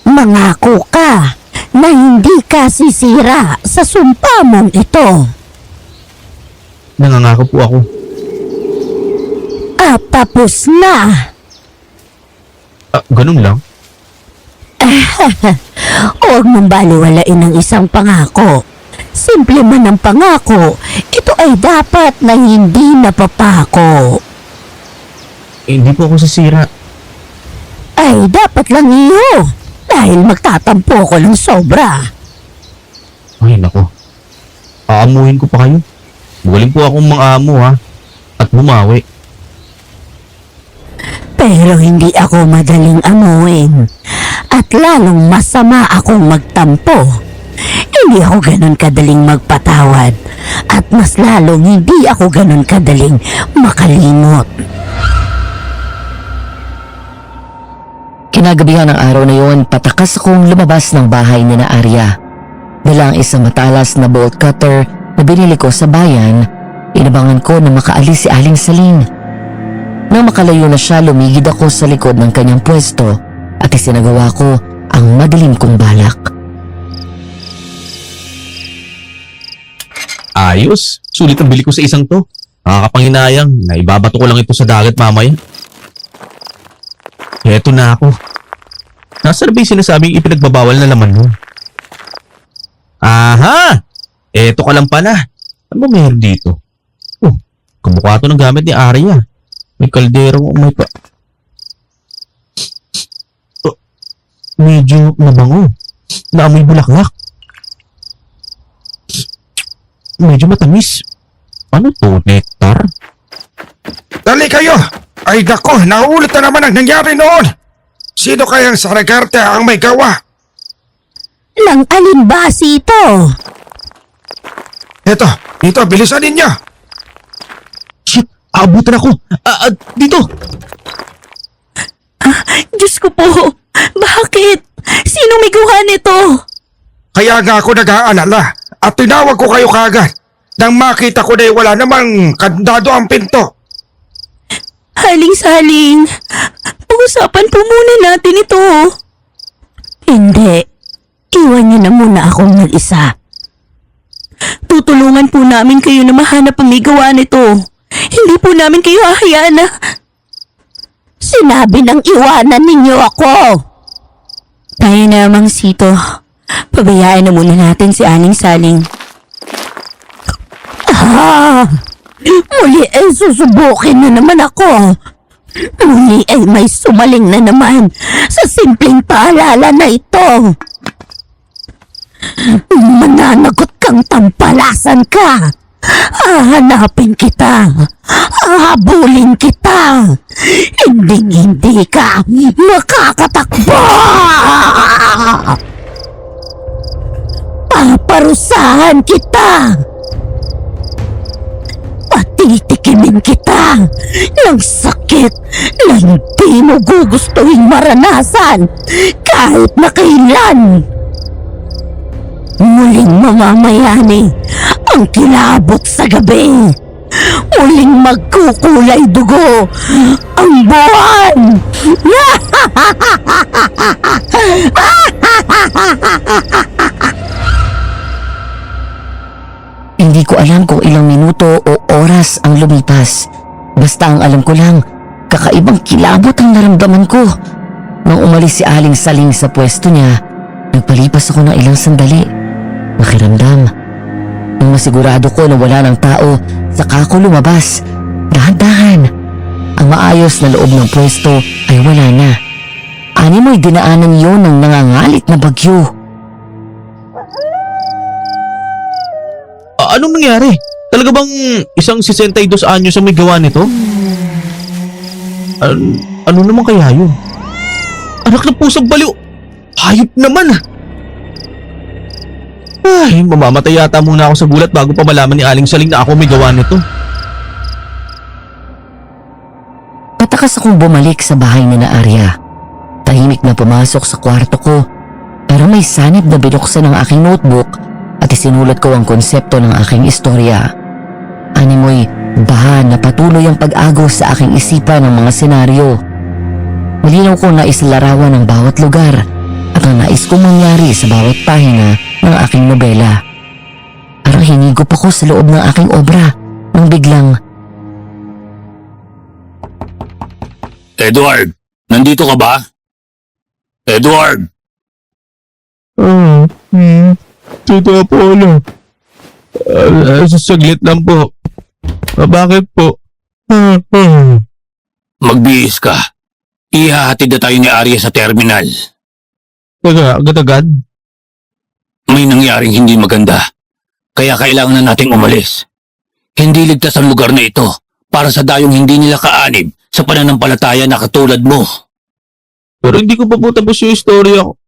Mangako ka na hindi ka sisira sa sumpa mong ito. Nangangako po ako. Tapos na. Ganun lang? Huwag mong baliwalain ang isang pangako. Simple man ang pangako, ito ay dapat na hindi napapako. Hindi po ako sisira. Ay dapat lang iyo, dahil magtatampo ko ng sobra. Ay nako. Aamuhin ko pa kayo. Magaling po akong mang-amo ha. At bumawi. Pero hindi ako madaling amuin. At lalong masama akong magtampo. Hindi ako ganun kadaling magpatawad. At mas lalong hindi ako ganun kadaling makalimot. Kinagabihan ng araw na yon, patakas akong lumabas ng bahay ni na Arya. Dala ang isang matalas na bolt cutter na binili ko sa bayan, inabangan ko na makaalis si Aling Saling. Nang makalayo na siya, lumigid ako sa likod ng kanyang pwesto at isinagawa ko ang madilim kong balak. Ayos. Sulit ang bili ko sa isang to. Nakakapanginayang na ibabato ko lang ito sa dagat mamaya. Heto na ako. Nasa na ba yung sinasabing ipinagbabawal na laman mo? Aha! Eto ka lang pala. Ano ba meron dito? Oh, kamukha to ng gamit ni Arya. May kaldero o may pa... Oh, medyo mabango. Naamoy bulaklak. Medyo matamis. Ano to, nectar? Dali kayo! Ay nako, naulit na naman ang nangyari noon! Sino kayang saragarte ang may gawa? Lang alinbasi ito. Eto, dito, bilisan ninyo! Shit! Aabutan ako! Dito! Diyos ko po, bakit? Sino may gawa nito? Kaya nga ako nag-aalala at tinawag ko kayo kagad nang makita ko na wala namang kandado ang pinto. Haling-saling, pag-usapan po muna natin ito. Hindi, iwan niyo na muna akong mag-isa. Tutulungan po namin kayo na mahanap ang may gawa nito. Hindi po namin kayo hahayaan na... Sinabi ng iwanan ninyo ako. Tayo namang Sito, pabayaan na muna natin si Aling Saling. Muli ay susubukin na naman ako. Muli ay may sumaling na naman sa simpleng paalala na ito. Mananagot kang tampalasan ka. Hahanapin kita. Hahabulin kita. Hindi ka makakatakbo. Paparusahan kita! Patitikimin kita ng sakit na hindi mo gugustuhin maranasan kahit na kailan. Muling mamamayani ang kilabot sa gabi. Muling magkukulay dugo ang buwan. Hindi ko alam kung ilang minuto o oras ang lumipas. Basta ang alam ko lang, kakaibang kilabot ang naramdaman ko. Nang umalis si Aling Saling sa pwesto niya, nagpalipas ako ng ilang sandali. Nakiramdam. Nang masigurado ko na wala ng tao, saka ako lumabas. Dahan-dahan. Ang maayos na loob ng pwesto ay wala na. Animoy dinaanan yon ng nangangalit na bagyo. Anong nangyari? Talaga bang isang 62 anyos ang may gawa nito? Ano naman kaya yun? Anak ng pusang baliw! Hayop naman ah! Ay, mamamatay yata muna ako sa gulat bago pa malaman ni Aling Saling na ako may gawa nito. Patakas akong bumalik sa bahay ni na Arya. Tahimik na pumasok sa kwarto ko, pero may sanib na binuksan ang aking notebook at isinulat ko ang konsepto ng aking istorya. Animoy baha na patuloy ang pag-agos sa aking isipan ng mga senaryo. Malinaw kong naisalarawan ang bawat lugar at ang nais kong mangyari sa bawat pahina ng aking nobela. Parang hinigop ako sa loob ng aking obra nang biglang, Edward, nandito ka ba? Edward! Tito Apollo. Saglit lang po. Bakit po? Magbihis ka. Ihahatid na tayo ni Arya sa terminal. Taga, agad-agad? May nangyaring hindi maganda. Kaya kailangan na nating umalis. Hindi ligtas ang lugar na ito para sa dayong hindi nila kaanib sa pananampalataya na katulad mo. Pero hindi ko pa po tapos yung istorya ko.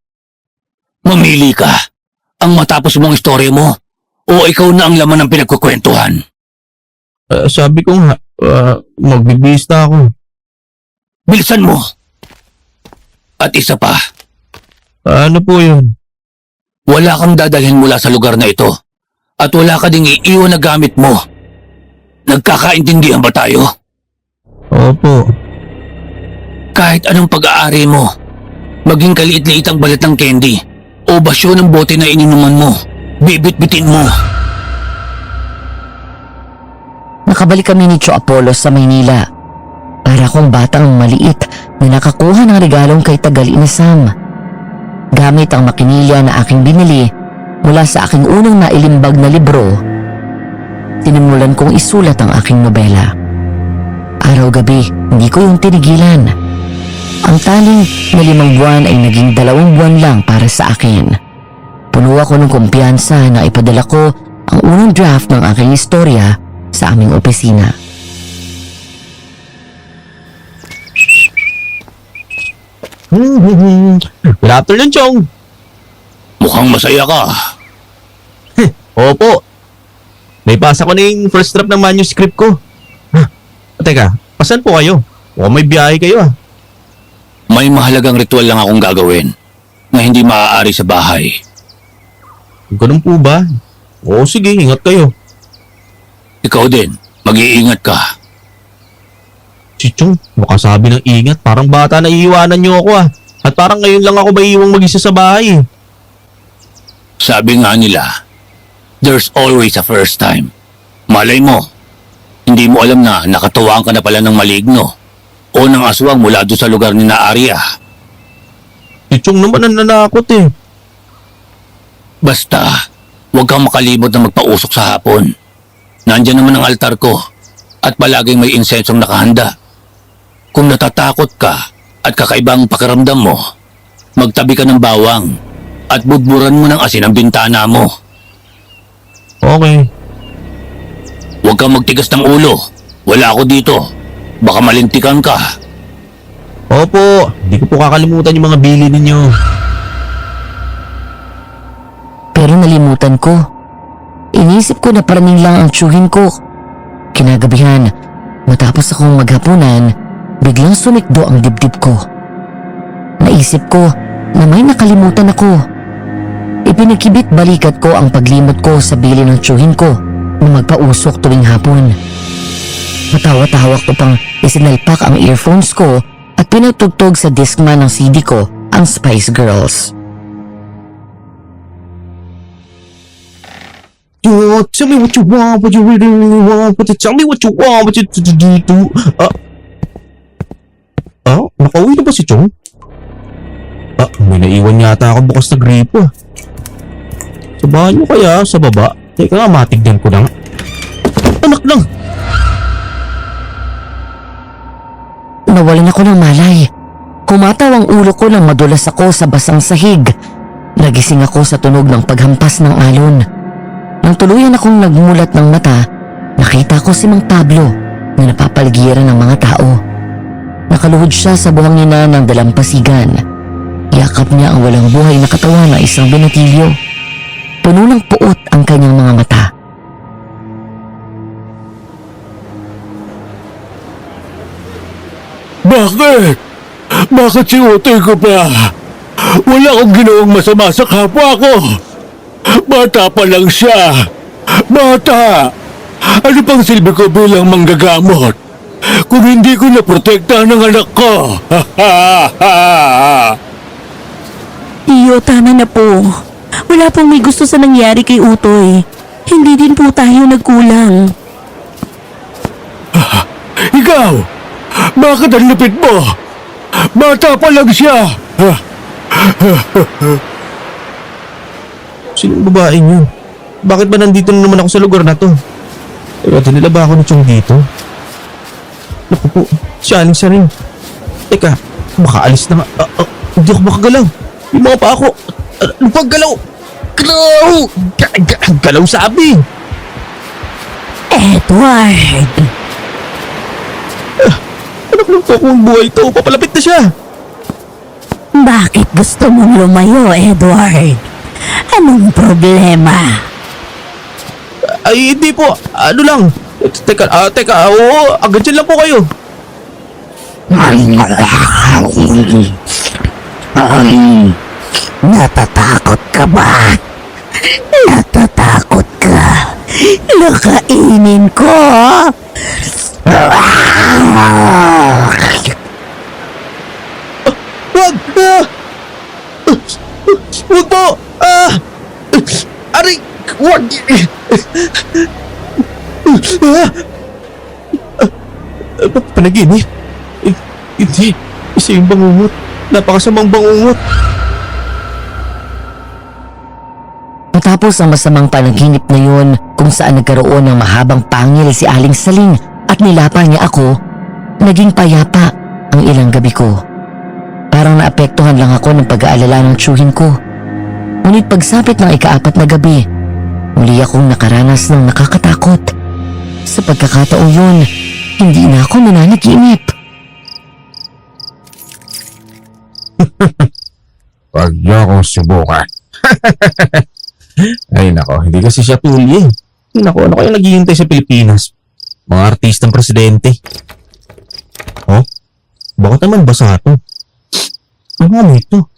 Mamili ka. Ang matapos mong istorya mo o ikaw na ang laman ng pinagkukwentuhan. Sabi ko nga, magbibihis na ako. Bilisan mo! At isa pa, Ano po yun? wala kang dadalhin mula sa lugar na ito at wala ka ding iiwan na gamit mo. Nagkakaintindihan ba tayo? Opo. Kahit anong pag-aari mo, maging kaliit-liit ang balat ng candy o basyo ng bote na ininuman mo, bibit-bitin mo. nakabalik kami ni Tio Apollo sa Maynila. Para akong batang maliit na nakakuha ng regalong kay Tagali na Sam. Gamit ang makinilya na aking binili mula sa aking unang nailimbag na libro, sinimulan kong isulat ang aking nobela. Araw-gabi, hindi ko yung tinigilan. Ang taling na 5 buwan ay naging 2 buwan lang para sa akin. Puno ako ng kumpiyansa na ipadala ko ang unang draft ng aking istorya sa aming opisina. Good afternoon, Chong. Mukhang masaya ka. Opo. May pasa ko na yung first draft ng manuscript ko. Teka, pasan po kayo? O may biyahe kayo ah. May mahalagang ritual lang akong gagawin na hindi maaari sa bahay. Ganun po ba? Oo sige, ingat kayo. Ikaw din, mag-iingat ka. Si Chong, makasabi ng ingat. Parang bata na iiwanan niyo ako ah. At parang ngayon lang ako maiiwang mag-isa sa bahay. Sabi nga nila, there's always a first time. Malay mo, hindi mo alam na nakatuwaan ka na pala ng maligno o ng aswang mula doon sa lugar ni na Arya. Si Chong naman ang nanakot eh. Basta, huwag kang makalimot na magpausok sa hapon. Nandyan naman ang altar ko at palaging may insensong nakahanda. Kung natatakot ka at kakaibang pakiramdam mo, magtabi ka ng bawang at budburan mo ng asin ang bintana mo. Okay. Huwag kang magtigas ng ulo. Wala ako dito. Baka malintikan ka. Opo, hindi ko po kakalimutan yung mga bili ninyo. Pero nalimutan nakalimutan ko. Inisip ko na paraning lang ang tiyuhin ko. Kinagabihan, matapos akong maghapunan, biglang sumikdo ang dibdib ko. Naisip ko na may nakalimutan ako. Ipinagkibit balikat ko ang paglimot ko sa bili ng tiyuhin ko na magpausok tuwing hapon. Matawa-tawa ko pang isinalpak ang earphones ko at pinatugtog sa Discman ng CD ko ang Spice Girls. Yo, tell me what you want, what you really, really want, tell me what you want, what you do. Nakauwi na ba si Chong? May naiwan yata ako bukas na gripo. Sa bahay niyo kaya, sa baba? Teka nga, matignan ko lang. Anak lang! Nawalan ako ng malay. Kumataw ang ulo ko nang madulas ako sa basang sahig. Nagising ako sa tunog ng paghampas ng alon. Nang tuluyan akong nagmulat ng mata, nakita ko si Mang Pablo na napapaligiran ng mga tao. Nakaluhod siya sa buhangina ng dalampasigan. Yakap niya ang walang buhay na katawan ng isang binatilyo. Puno ng puot ang kanyang mga mata. Bakit? Bakit si Utoy ko pa? Wala akong ginawang masama sa kapwa ko. Bata pa lang siya. Bata! Ano pang silbi ko bilang manggagamot kung hindi ko naprotektahan ng anak ko? Tiyo, tama na po. Wala pong may gusto sa nangyari kay Utoy. Hindi din po tayo nagkulang. Ikaw! Bakit ang lupit mo? Bata pa lang siya! Sinong babae niyo? Bakit ba nandito na naman ako sa lugar na to? Teka, dinala ba ako ni Chong dito? Naku po, siya aling siya rin. Teka, makaalis na nga. Hindi ako makagalaw. Yung mga pa ako. Ano pang galaw? Galaw! Galaw sabi! Edward! Anak lang to kung buhay to. Papalapit na siya. Bakit gusto mong lumayo, Edward? Anong problema? Ay, hindi po. Ano lang. Teka, oo. Agad dyan lang po kayo. Natatakot ka ba? Natatakot ka? Nakainin ko? Wag! Wag po! Aray! Wag! Panaginip? Hindi. Isa yung bangungot. Napakasamang bangungot. Matapos ang masamang panaginip na yun kung saan nagkaroon ng mahabang pangil si Aling Saling at nilapa niya ako, naging payapa ang ilang gabi ko. Parang naapektuhan lang ako ng pag-aalala ng tiyuhin ko. Ngunit pagsapit ng ika-4 na gabi, muli akong nakaranas ng nakakatakot. Sa pagkakataong yun, hindi na ako nananaginip. Wag niyo akong subukan. Ay nako, hindi kasi siya tuli eh. Ay nako, ano kaya naghihintay sa Pilipinas? Mga artistang presidente. Oh? Bakit naman basa to? Ano ito?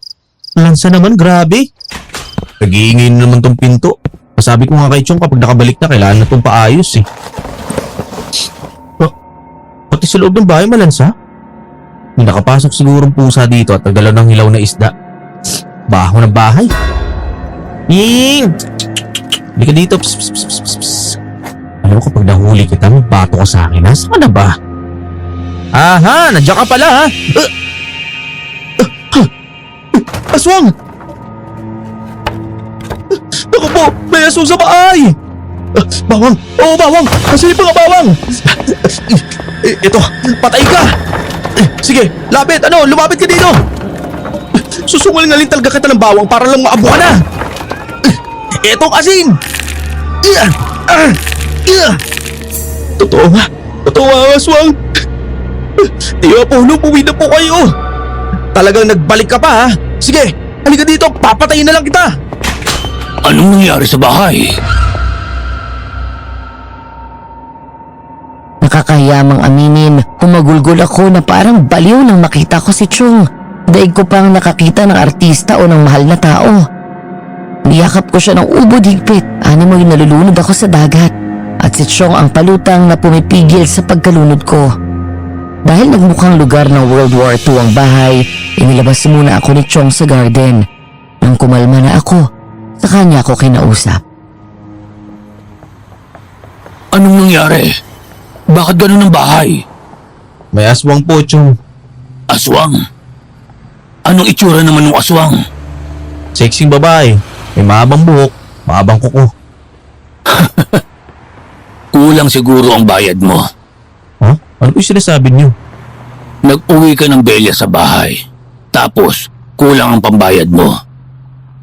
Lansa naman, grabe. Nag-iingay na naman tong pinto. Sabi ko nga kay Chong kapag nakabalik na, kailangan na itong paayos eh. Oh, pati sa loob ng bahay malansa? May nakapasok sigurong pusa dito at nagalaw ng hilaw na isda. Baho ng bahay. Ying! Hindi ka dito. Psst, psst, psst, psst, psst. Alam mo kapag nahuli kita, may bato ka sa akin. Nasa ka na ba? Aha! Nandiyan ka pala ha! Aswang! Naku po! May aswang sa bahay! Bawang! Oo, bawang! Nasilip nga bawang! Ito! Patay ka! Sige! Lapit! Ano? Lumapit ka dito! Susungalingalin talaga kita ng bawang para lang maabo ka na! Etong asin! Totoo nga! Totoo nga, aswang! Tiyo Apollo, puwi na po kayo! Talagang nagbalik ka pa ha? Sige, halika dito, papatayin na lang kita! Anong nangyari sa bahay? Nakakahiyamang aminin, humagulgol ako na parang baliw nang makita ko si Chong. Daig ko pang nakakita ng artista o ng mahal na tao. Niyakap ko siya ng ubod higpit, animoy nalulunod ako sa dagat. At si Chong ang palutang na pumipigil sa pagkalunod ko. Dahil nagmukhang lugar ng World War II ang bahay, inilabas muna ako ni Chong sa garden. Nang kumalma na ako, sa kanya ako kinausap. Anong nangyari? Bakit ganun ang bahay? May aswang po, Chong. Aswang? Anong itsura naman ng aswang? Sexy babae. May mahabang buhok, mahabang kuko. Kulang siguro ang bayad mo. Huh? Ano po yung sinasabi niyo? Nag-uwi ka ng belya sa bahay. Tapos, kulang ang pambayad mo.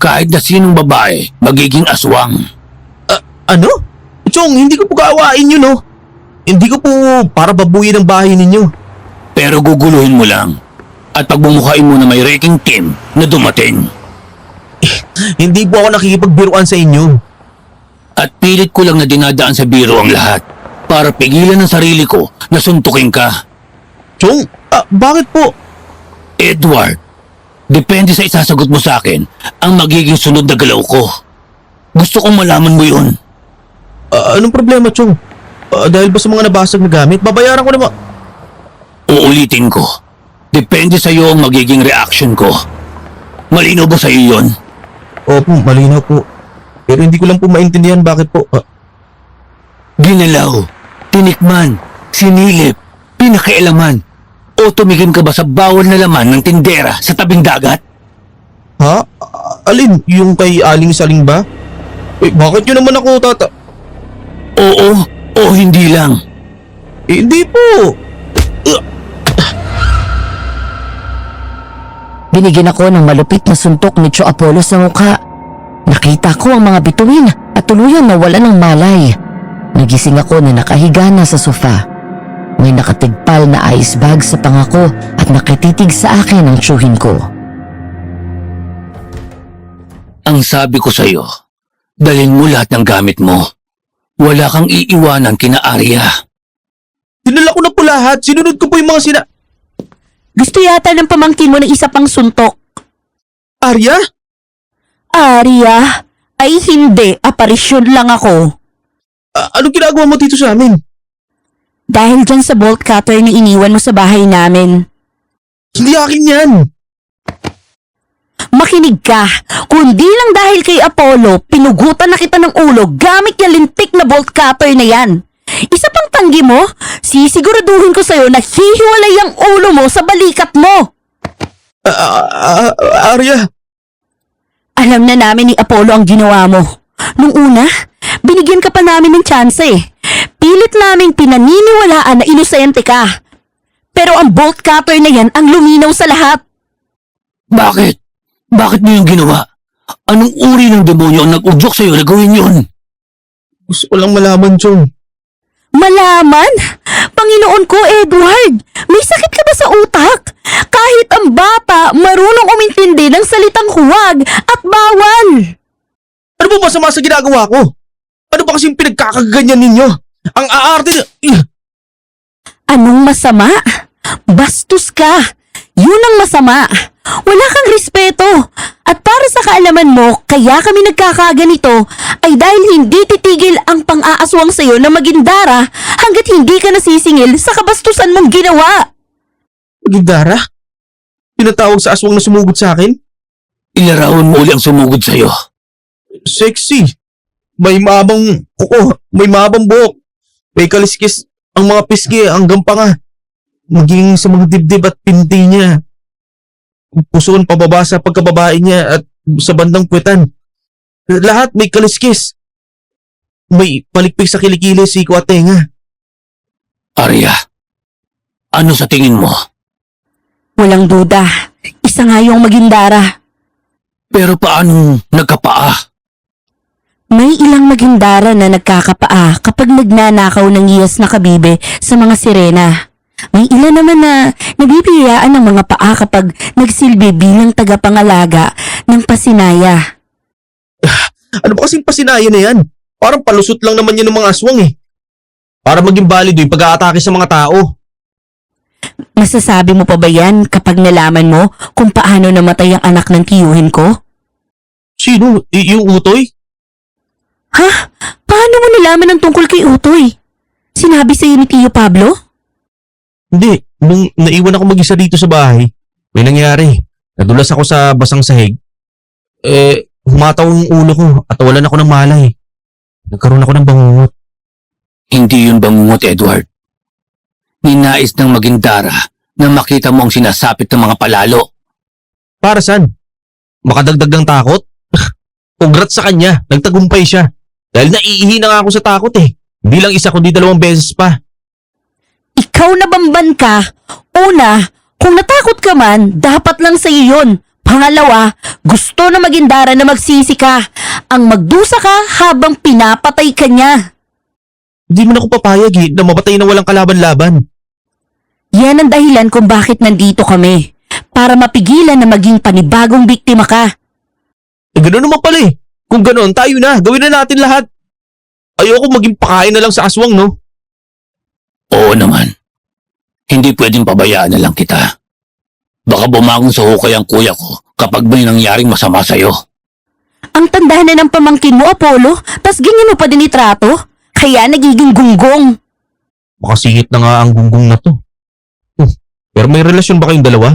Kahit na sinong babae, magiging aswang. Ano? Chong, hindi ko po kaawain yun, no? Hindi ko po para babuyin ang bahay ninyo. Pero guguluhin mo lang. At pagbumukain mo na may wrecking team na dumating. Hindi po ako nakikipagbiruan sa inyo. At pilit ko lang na dinadaan sa biro ang lahat. Para pigilan ang sarili ko na suntukin ka. Chong, bakit po? Edward, depende sa isasagot mo sa akin ang magiging sunod na galaw ko. Gusto kong malaman mo yun. Anong problema, Chong? Dahil ba sa mga nabasag na gamit, babayaran ko naman. Uulitin ko. Depende sa iyo ang magiging reaction ko. Malinaw ba sa iyo yun? Opo, malinaw po. Pero hindi ko lang po maintindihan bakit po. Ginalaw, tinikman, sinilip, pinakialaman, o tumigim ka ba sa bawal na laman ng tindera sa tabing dagat? Ha? Alin? Yung kay Aling Saling ba? Bakit yun naman ako Oo, o hindi lang. Hindi po. Binigyan ako ng malupit na suntok ni Cho Apollo sa mukha. Nakita ko ang mga bituin at tuluyan na wala ng malay. Nagising ako na nakahiga na sa sofa. May nakatigpal na ice bag sa pangako at nakititig sa akin ang tsuhin ko. Ang sabi ko sa iyo, dalhin mo lahat ng gamit mo. Wala kang iiwanan kina Arya. Dinala ko na po lahat. Sinunod ko po yung mga Gusto yata ng pamangkin mo ng isa pang suntok. Arya? Arya, ay hindi, aparisyon lang ako. Anong ginagawa mo dito sa amin? Dahil dyan sa bolt cutter na iniwan mo sa bahay namin. Hindi akin yan. Makinig ka, kundi lang dahil kay Apollo, pinugutan na kita ng ulo gamit yung lintik na bolt cutter na yan. Isa pang tanggi mo, sisiguraduhin ko sa'yo na hihiwalay ang ulo mo sa balikat mo. Arya? Alam na namin ni Apollo ang ginawa mo. Nung una, binigyan ka pa namin ng tsansa eh. Pilit naming pinaniniwalaan na inosente ka. Pero ang bolt cutter na yan ang luminaw sa lahat. Bakit? Bakit mo yung ginawa? Anong uri ng demonyo ang nag-udyok sa'yo na gawin yun? Gusto ko lang malaman, Chong. Malaman? Panginoon ko, Edward, may sakit ka ba sa utak? Kahit ang bata, marunong umintindi ng salitang huwag at bawal. Ano ba masama sa ginagawa ko? Ano ba kasing pinagkakaganyan ninyo? Ang aarte na... Anong masama? Bastos ka. Yun ang masama. Wala kang respeto. At para sa kaalaman mo, kaya kami nagkakaganito ay dahil hindi titigil ang pang-aaswang sa'yo na maging dara hanggat hindi ka nasisingil sa kabastusan mong ginawa. Gindara? Pinatawag sa aswang na sumugod sa akin? Ilarawan mo uli ang sumugod sa'yo. Sexy. May mahabang kuko, may mahabang buhok. May kaliskis ang mga pisngi hanggang panga. Maging sa mga dibdib at pinti niya. Puson pababa sa pagkababae niya at sa bandang puwetan. Lahat may kaliskis. May palikpik sa kilikili, siko at tenga. Arya, ano sa tingin mo? Walang duda. Isa nga yung maging dara. Pero paanong nagkapaa? May ilang magindara na nagkakapaa kapag nagnanakaw ng iyas na kabibe sa mga sirena. May ilan naman na nabibiyaan ng mga paa kapag nagsilbi bilang tagapangalaga ng pasinaya. Ano ba kasing pasinaya na yan? Parang palusot lang naman yan ng mga aswang eh. Para maging valido yung pag-aatake sa mga tao. Masasabi mo pa ba yan kapag nalaman mo kung paano namatay ang anak ng tiyuhin ko? Sino? Yung utoy? Ha? Paano mo nalaman ang tungkol kay Utoy? Sinabi sa'yo ni Tio Pablo? Hindi. Nung naiwan ako mag-isa dito sa bahay, may nangyari. Nadulas ako sa basang sahig. Humataw yung ulo ko at walan ako ng malay. Nagkaroon ako ng bangungot. Hindi yun bangungot, Edward. Ninais ng magindara na makita mo ang sinasapit ng mga palalo. Para saan? Makadagdag ng takot? Congrats sa kanya. Nagtagumpay siya. Dahil naiihi na nga ako sa takot eh. Hindi lang isa kundi 2 beses pa. Ikaw nabamban ka. Una, kung natakot ka man, dapat lang sa'yo yun. Pangalawa, gusto na magindara na magsisi ka. Ang magdusa ka habang pinapatay ka niya. Hindi mo na ako papayag eh, na mapatay na walang kalaban-laban. Yan ang dahilan kung bakit nandito kami. Para mapigilan na maging panibagong biktima ka. Gano'n naman pala eh. Kung gano'n, tayo na. Gawin na natin lahat. Ayoko maging pakain na lang sa aswang, no? Oo naman. Hindi pwedeng pabayaan na lang kita. Baka bumangon sa hukay ang kuya ko kapag may nangyaring masama sa'yo. Ang tanda na ng pamangkin mo, Apollo, tas ganyan mo pa din itrato. Kaya nagiging gunggong. Makasingit na nga ang gunggong na to. Pero may relasyon ba kayong dalawa?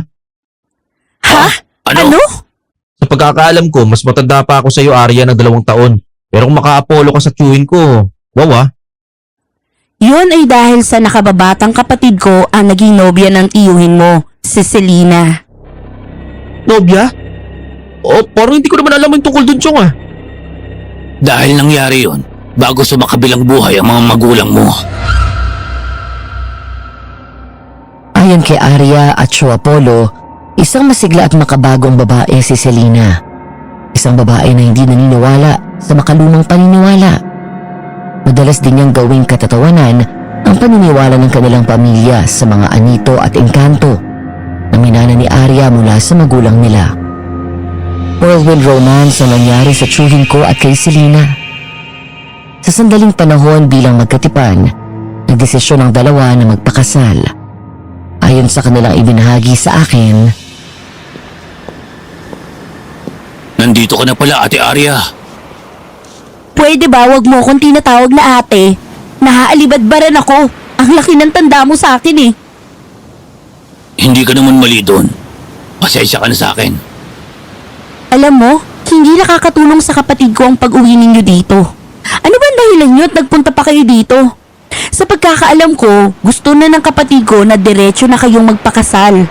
Ha? Ano? Sa pagkakaalam ko, mas matanda pa ako sa iyo, Arya, ng 2 taon. Pero kung maka-Apollo ka sa tiyuhin ko, wow ah. Yun ay dahil sa nakababatang kapatid ko ang naging nobya ng tiyuhin mo, si Selena. Nobya? O, parang hindi ko naman alam yung tungkol dun, Chong ah. Dahil nangyari yon bago sa makabilang buhay ang mga magulang mo. Ayon kay Arya at Sio Apollo, isang masigla at makabagong babae si Selena. Isang babae na hindi naniniwala sa makalumang paniniwala. Madalas din niyang gawing katatawanan ang paniniwala ng kanilang pamilya sa mga anito at engkanto na minana ni Arya mula sa magulang nila. Whirlwind romance ang nangyari sa tiyuhin ko at kay Selena. Sa sandaling panahon bilang magkatipan, nagdesisyon ang dalawa na magpakasal. Ayon sa kanilang ibinahagi sa akin, Nandito ka na pala, Ate Arya. Pwede ba wag mo akong tinatawag na ate? Naaalibadbaran ako. Ang laki ng tanda mo sa akin eh. Hindi ka naman mali doon. Pasensya ka na sa akin. Alam mo, hindi nakakatulong sa kapatid ko ang pag-uwi ninyo dito. Ano ba ang dahilan nyo at nagpunta pa kayo dito? Sa pagkakaalam ko, gusto na ng kapatid ko na diretso na kayong magpakasal.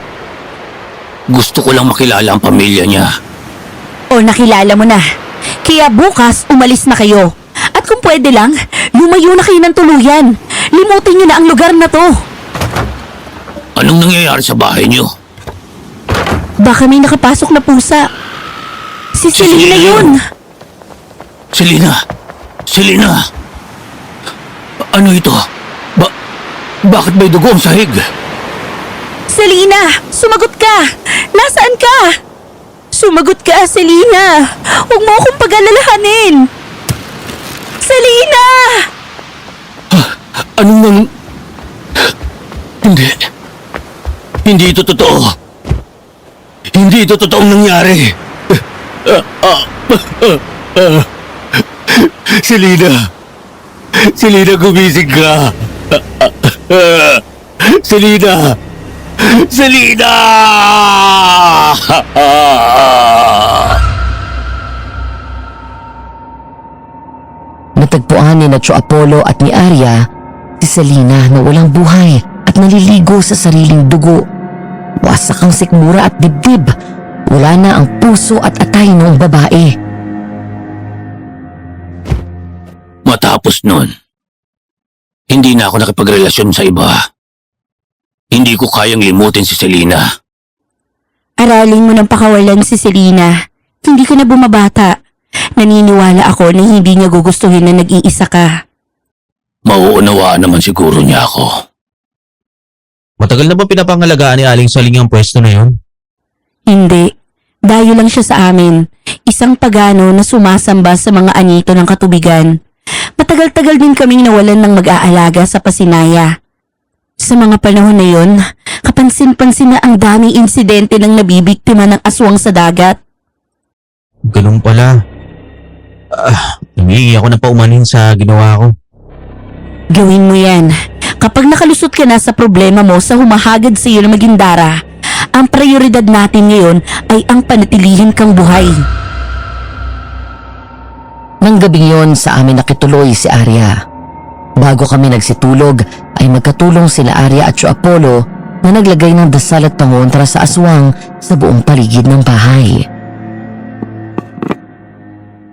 Gusto ko lang makilala ang pamilya niya. O nakilala mo na. Kaya bukas umalis na kayo. At kung pwede lang, lumayo na kayo ng tuluyan. Limutin nyo na ang lugar na to. Anong nangyayari sa bahay niyo? Baka may nakapasok na pusa. Si Selena yun. Selena! Selena! Ano ito? Bakit may dugo ang sahig? Selena, sumagot ka! Nasaan ka? Sumagot ka, Selena! Huwag mo akong pag-alalahanin! Selena! Anong nang... Hindi. Hindi ito totoo. Hindi ito totoong nangyari. Selena! Selena, gumising ka! Selena! Selena! natagpuan ni Sio Apollo at ni Arya si Selena na walang buhay at naliligo sa sariling dugo. Wasak ang sikmura at dibdib. Wala na ang puso at atay ng babae. Matapos nun, hindi na ako nakipagrelasyon sa iba. Hindi ko kayang limutin si Selena. Aralin mo ng pakawalan si Selena. Hindi ka na bumabata. Naniniwala ako na hindi niya gugustuhin na nag-iisa ka. Mauunawaan naman siguro niya ako. Matagal na ba pinapangalagaan ni Aling Saling ang pwesto na yon? Hindi. Dayo lang siya sa amin. isang pagano na sumasamba sa mga anito ng katubigan. Matagal-tagal din kaming nawalan ng mag-aalaga sa Pasinaya. Sa mga panahon na yon, kapansin-pansin na ang daming insidente ng nabibiktima ng aswang sa dagat. Ganun pala. Humihingi ako ng paumanhin sa ginawa ko. Gawin mo yan. Kapag nakalusot ka na sa problema mo sa humahagad sa iyo na magindara, ang prioridad natin ngayon ay ang panatilihin kang buhay. Nang gabing yon sa amin nakituloy si Arya. Bago kami nagsitulog ay magkatulong sila Arya at Tio Apollo na naglagay ng dasal at pangontra sa aswang sa buong paligid ng bahay.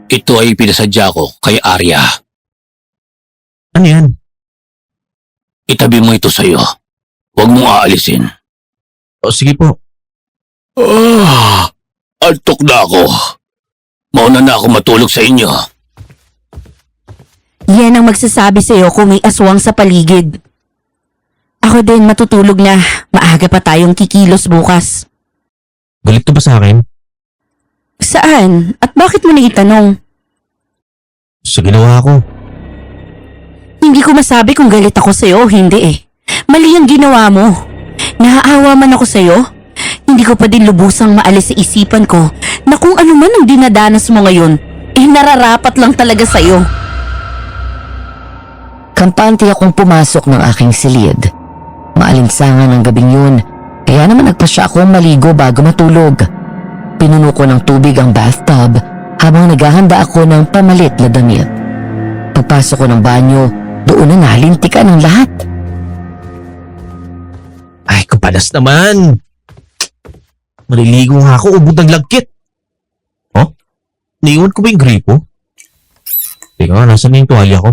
Ito ay pinasadya ko kay Arya. Ano yan? Itabi mo ito sa'yo. Huwag mong aalisin. O sige po. Antok na ako. Mauna na ako matulog sa inyo. Yan ang magsasabi sa iyo kung may aswang sa paligid. Ako din matutulog na. Maaga pa tayong kikilos bukas. Galit ka ba sa akin? Saan? At bakit mo na itanong? Sa ginawa ko. Hindi ko masabi kung galit ako sa iyo o hindi eh. Mali ang ginawa mo. Naaawa man ako sa iyo. Hindi ko pa din lubusang maalis sa isipan ko na kung ano man ang dinadanas mo ngayon, nararapat lang talaga sa iyo. Kampante akong pumasok ng aking silid. Maalinsangan ang gabing yun, kaya naman nagpasya akong maligo bago matulog. Pinuno ko ng tubig ang bathtub habang naghahanda ako ng pamalit na damit. Pagpasok ko ng banyo, doon na nalintikan ang lahat. Ay, kapalas naman. Maliligo nga ako, ubod ng lagkit. Oh? Naiwan ko ba yung gripo? Teka, nasa na yung tuwalya ko?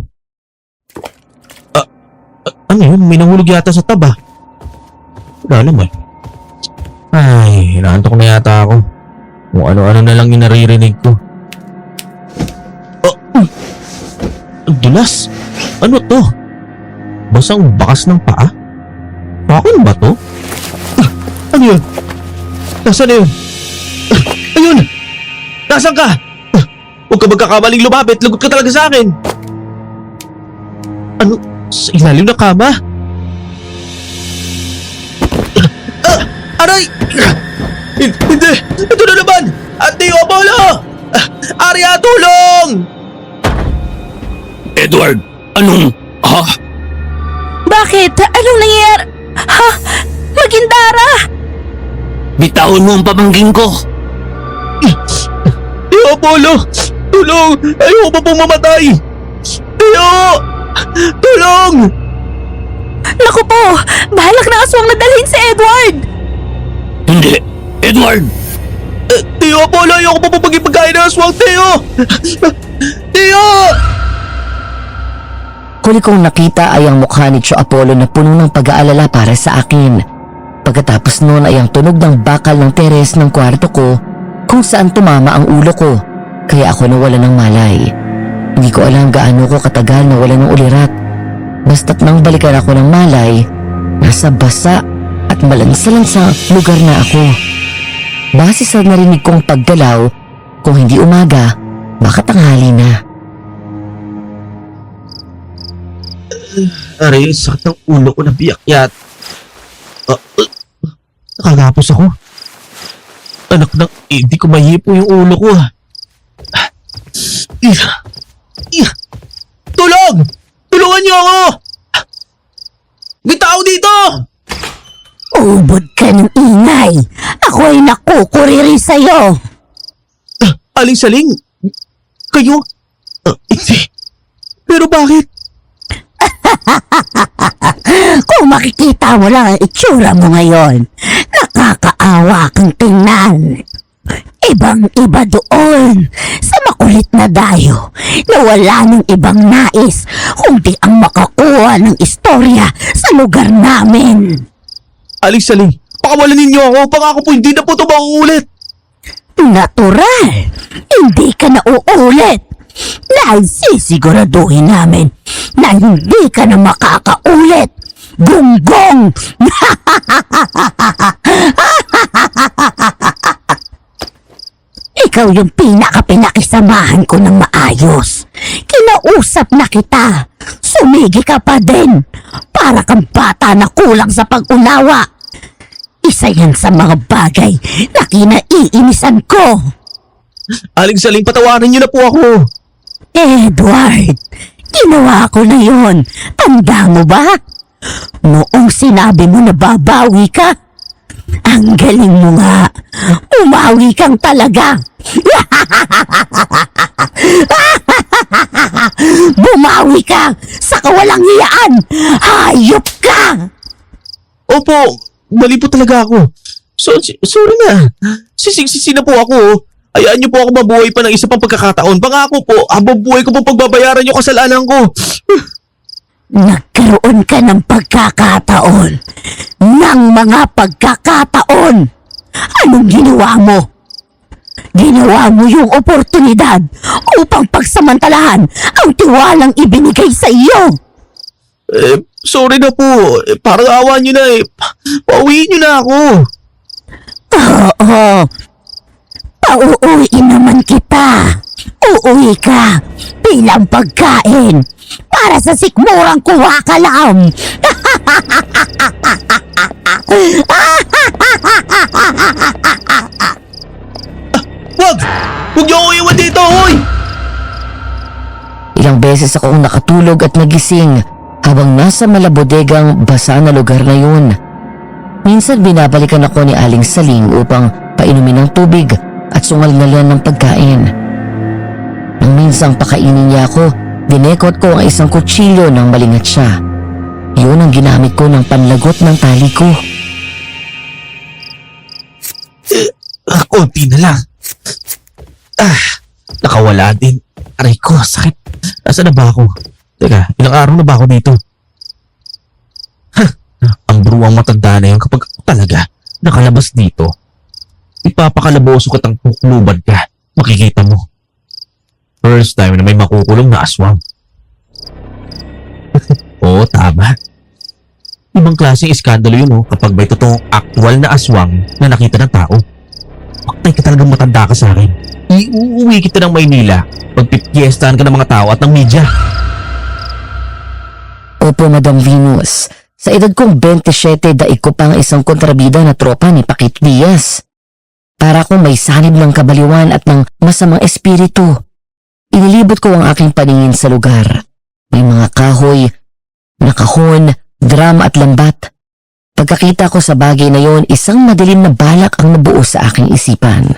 Ano yun? May nahulog yata sa taba. Wala naman. Ay, inaantok na yata ako. Kung ano-ano na lang yung naririnig ko. Ang dulas. Ano to? Basang bakas ng paa? Akin ba to? Ano yun? Nasaan na yun? Ayun! Nasaan ka? Huwag ka magkakamaling lumapit. Lagot ka talaga sa akin. Ano? Sa ilalim ng kama? Aray! Hindi! Ito na naman! Tio Apollo! Arya, tulong! Edward, anong... Ha? Bakit? Anong nangyayari? Ha? Magindara! Bitawan mo ang pamangkin ko. Tio Apollo! Tulong! Ayoko pa pong mamatay! Tio! Tulong! Naku po! Bahalak na aswang na dalhin si Edward! Hindi, Edward! Tio Apollo! Ayoko pa pong magipagkain ng aswang! Tio! Tio! Huli kong nakita ay ang mukha ni Tio Apollo na puno ng pag-aalala para sa akin. Pagkatapos noon ay ang tunog ng bakal ng teres ng kwarto ko kung saan tumama ang ulo ko, kaya ako nawala ng malay. Hindi ko alam gaano ko katagal nawala ng ulirat. Basta't nang balikan ako ng malay, nasa basa at malansa-lansa lugar na ako. Base sa narinig kong paggalaw, kung hindi umaga, baka tanghali na. Aray, sakit ng ulo ko na biyakyat. Nakagapos ako. Anak ng hindi ko mahipo yung ulo ko. Tulong! Tulungan niyo ako! May tao dito! Ubod ka ng ingay! Ako ay nakukuriri sa'yo! Aling Saling? Kayo? Hindi. Pero bakit? Kung makikita mo lang ang itsura mo ngayon, nakakaawa kang tingnan. Ibang-iba doon sa makulit na dayo na wala ng ibang nais kundi ang makakuha ng istorya sa lugar namin. Aling Saling, pakawalan ninyo ako. Pangako po hindi na po ito mauulit. Natural, hindi ka na uulit. Dahil sisiguraduhin namin na hindi ka na makakaulit. Gunggong! Ikaw yung pinakapinakisamahan ko ng maayos. Kinausap na kita. Sumigi ka pa din. Para kang bata na kulang sa pag-unawa. Isa yan sa mga bagay na kinaiinisan ko. Aling Saling, patawarin niyo na po ako. Edward, ginawa ko na yon. Tanda mo ba? Noong sinabi mo na babawi ka, ang galing mo nga. Umawi kang talaga. Bumawi ka sa kawalang hiyaan. Hayop ka. Opo, mali po talaga ako. Sorry na. Sisigsisi na po ako. Hayaan niyo po ako mabuhay pa ng isa pang pagkakataon. Pangako po, habang buhay ko po pagbabayaran yung kasalanan ko. Nagkaroon ka ng pagkakataon. Ng mga pagkakataon. Anong ginawa mo? Ginawa mo yung oportunidad upang pagsamantalahan ang tiwalang ibinigay sa iyo. Sorry na po. Parang awa niyo na eh. Pauwiin niyo na ako. Oo. Pauuwiin naman kita. Uuwi ka bilang pagkain para sa sikmurang kuwakalam. Wag! Huwag niyo ako iwan dito, hoy! Ilang beses akong nakatulog at nagising habang nasa malabodegang basa na lugar na yun. Minsan binabalikan ako ni Aling Saling upang painumin ng tubig at sungal-ngalan ng pagkain. Nang minsang pakainin niya ako, dinekot ko ang isang kutsilyo nang malingat siya. Yun ang ginamit ko ng panlagot ng tali ko. Konti na lang. Nakawala din. Aray ko, sakit. Nasaan na ba ako? Teka, ilang araw na ba ako dito? Ang bruwang matanda na yun kapag ako talaga nakalabas dito. Ipapakalaboso ka tang kukluban ka. Makikita mo. First time na may makukulong na aswang. Oo, tama. Ibang klaseng iskandalo yun kapag may totoong actual na aswang na nakita ng tao. Paktay ka talagang matanda ka sa akin. Iuuwi kita ng Maynila. Pagpipiestahan ka ng mga tao at ng media. Opo, Madam Venus. Sa edad kong 27, daig ko pang isang kontrabida na tropa ni Paquit Diaz. Para akong may sanib ng kabaliwan at ng masamang espiritu. Inilibot ko ang aking paningin sa lugar. May mga kahoy, nakahon, drum at lambat. Pagkakita ko sa bagay na yon, isang madilim na balak ang nabuo sa aking isipan.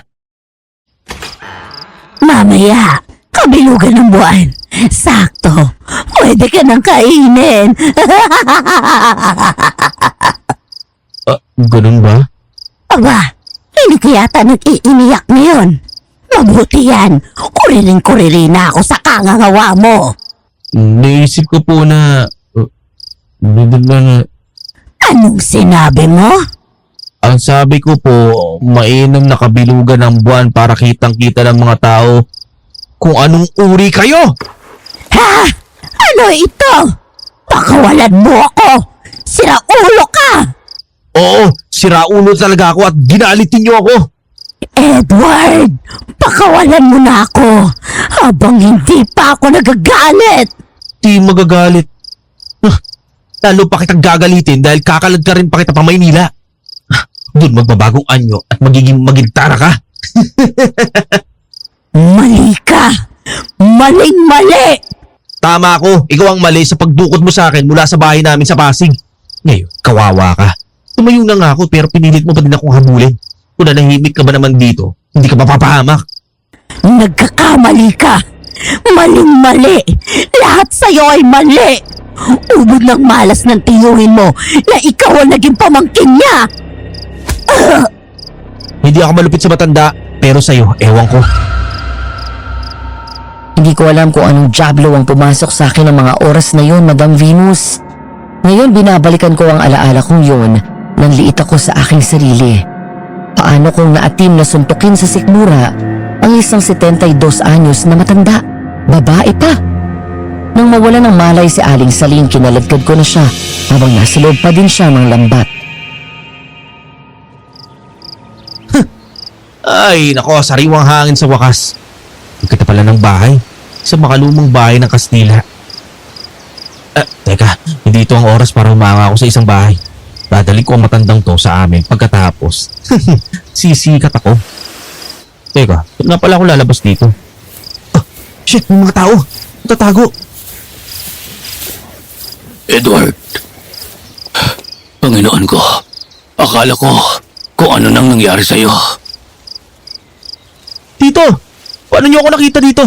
Mamaya, kabilugan ng buwan. Sakto, pwede ka nang kainin. Ganun ba? Aba, hindi ka yata nag-iiniyak ngayon. Mabuti yan, kuriling-kurili na ako sa kangangawa mo. Naisip ko po na... Anong sinabi mo? Ang sabi ko po, mainam na kabilugan ng buwan para kitang-kita ng mga tao kung anong uri kayo! Ha? Ano ito? Pakawalan mo ako! Sira ulo ka! Oo, siraulo talaga ako at ginalitin niyo ako! Edward! Pakawalan mo na ako habang hindi pa ako nagagalit! Di magagalit. Lalo pa kitang gagalitin dahil kakalad ka rin pa kita pa Maynila. Doon magbabagong anyo at magiging magintara ka. Mali ka! Maling-mali! Tama ako, ikaw ang mali sa pagdukot mo sa akin mula sa bahay namin sa Pasig. Ngayon, kawawa ka. Tumayo na nga ako pero pinilit mo pa din akong habulin. Kung nanahimik ka ba naman dito, hindi ka mapapahamak. Nagkakamali ka! Maling-mali! Lahat sa'yo ay mali! Ubod ng malas ng tiyuhin mo na ikaw ang naging pamangkin niya! Hindi ako malupit sa matanda, pero sa'yo, ewan ko. Hindi ko alam kung anong diablo ang pumasok sa akin ng mga oras na yon, Madam Venus. Ngayon binabalikan ko ang alaala kong yon nang liit ako sa aking sarili. Paano kong naatim na suntukin sa sikmura ang isang 72 anyos na matanda, babae pa. Nang mawala ng malay si Aling Saling, kinaladkad ko na siya habang nasa loob pa din siya ng lambat. Ay, nako, sariwang hangin sa wakas. Ikita pala ng bahay. Sa makalumang bahay ng Kastila. Teka, hindi ito ang oras para humanga ako sa isang bahay. Dadali ko ang matandang to sa amin pagkatapos. Sisikat ako. Teka, ba't nga pala ako lalabas dito? Shit, may mga tao. Tatago. Edward. Panginoon ko, akala ko kung ano nang nangyari sa'yo. Tito, paano niyo ako nakita dito?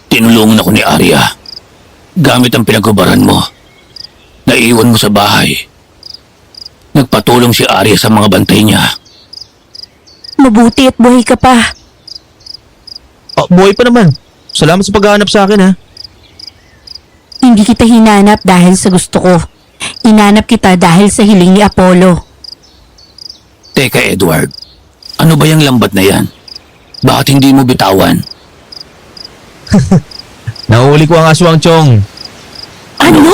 Tinulungan ako ni Arya. Gamit ang pinagkubaran mo. Naiwan mo sa bahay. Nagpatulong si Arya sa mga bantay niya. Mabuti at buhay ka pa. Buhay pa naman. Salamat sa paghahanap sa akin ha. Hindi kita hinanap dahil sa gusto ko. Inanap kita dahil sa hiling ni Apollo. Teka Edward, ano ba yung lambat na yan? Bakit hindi mo bitawan? Nahuli ko ang aswang, Chong. Ano?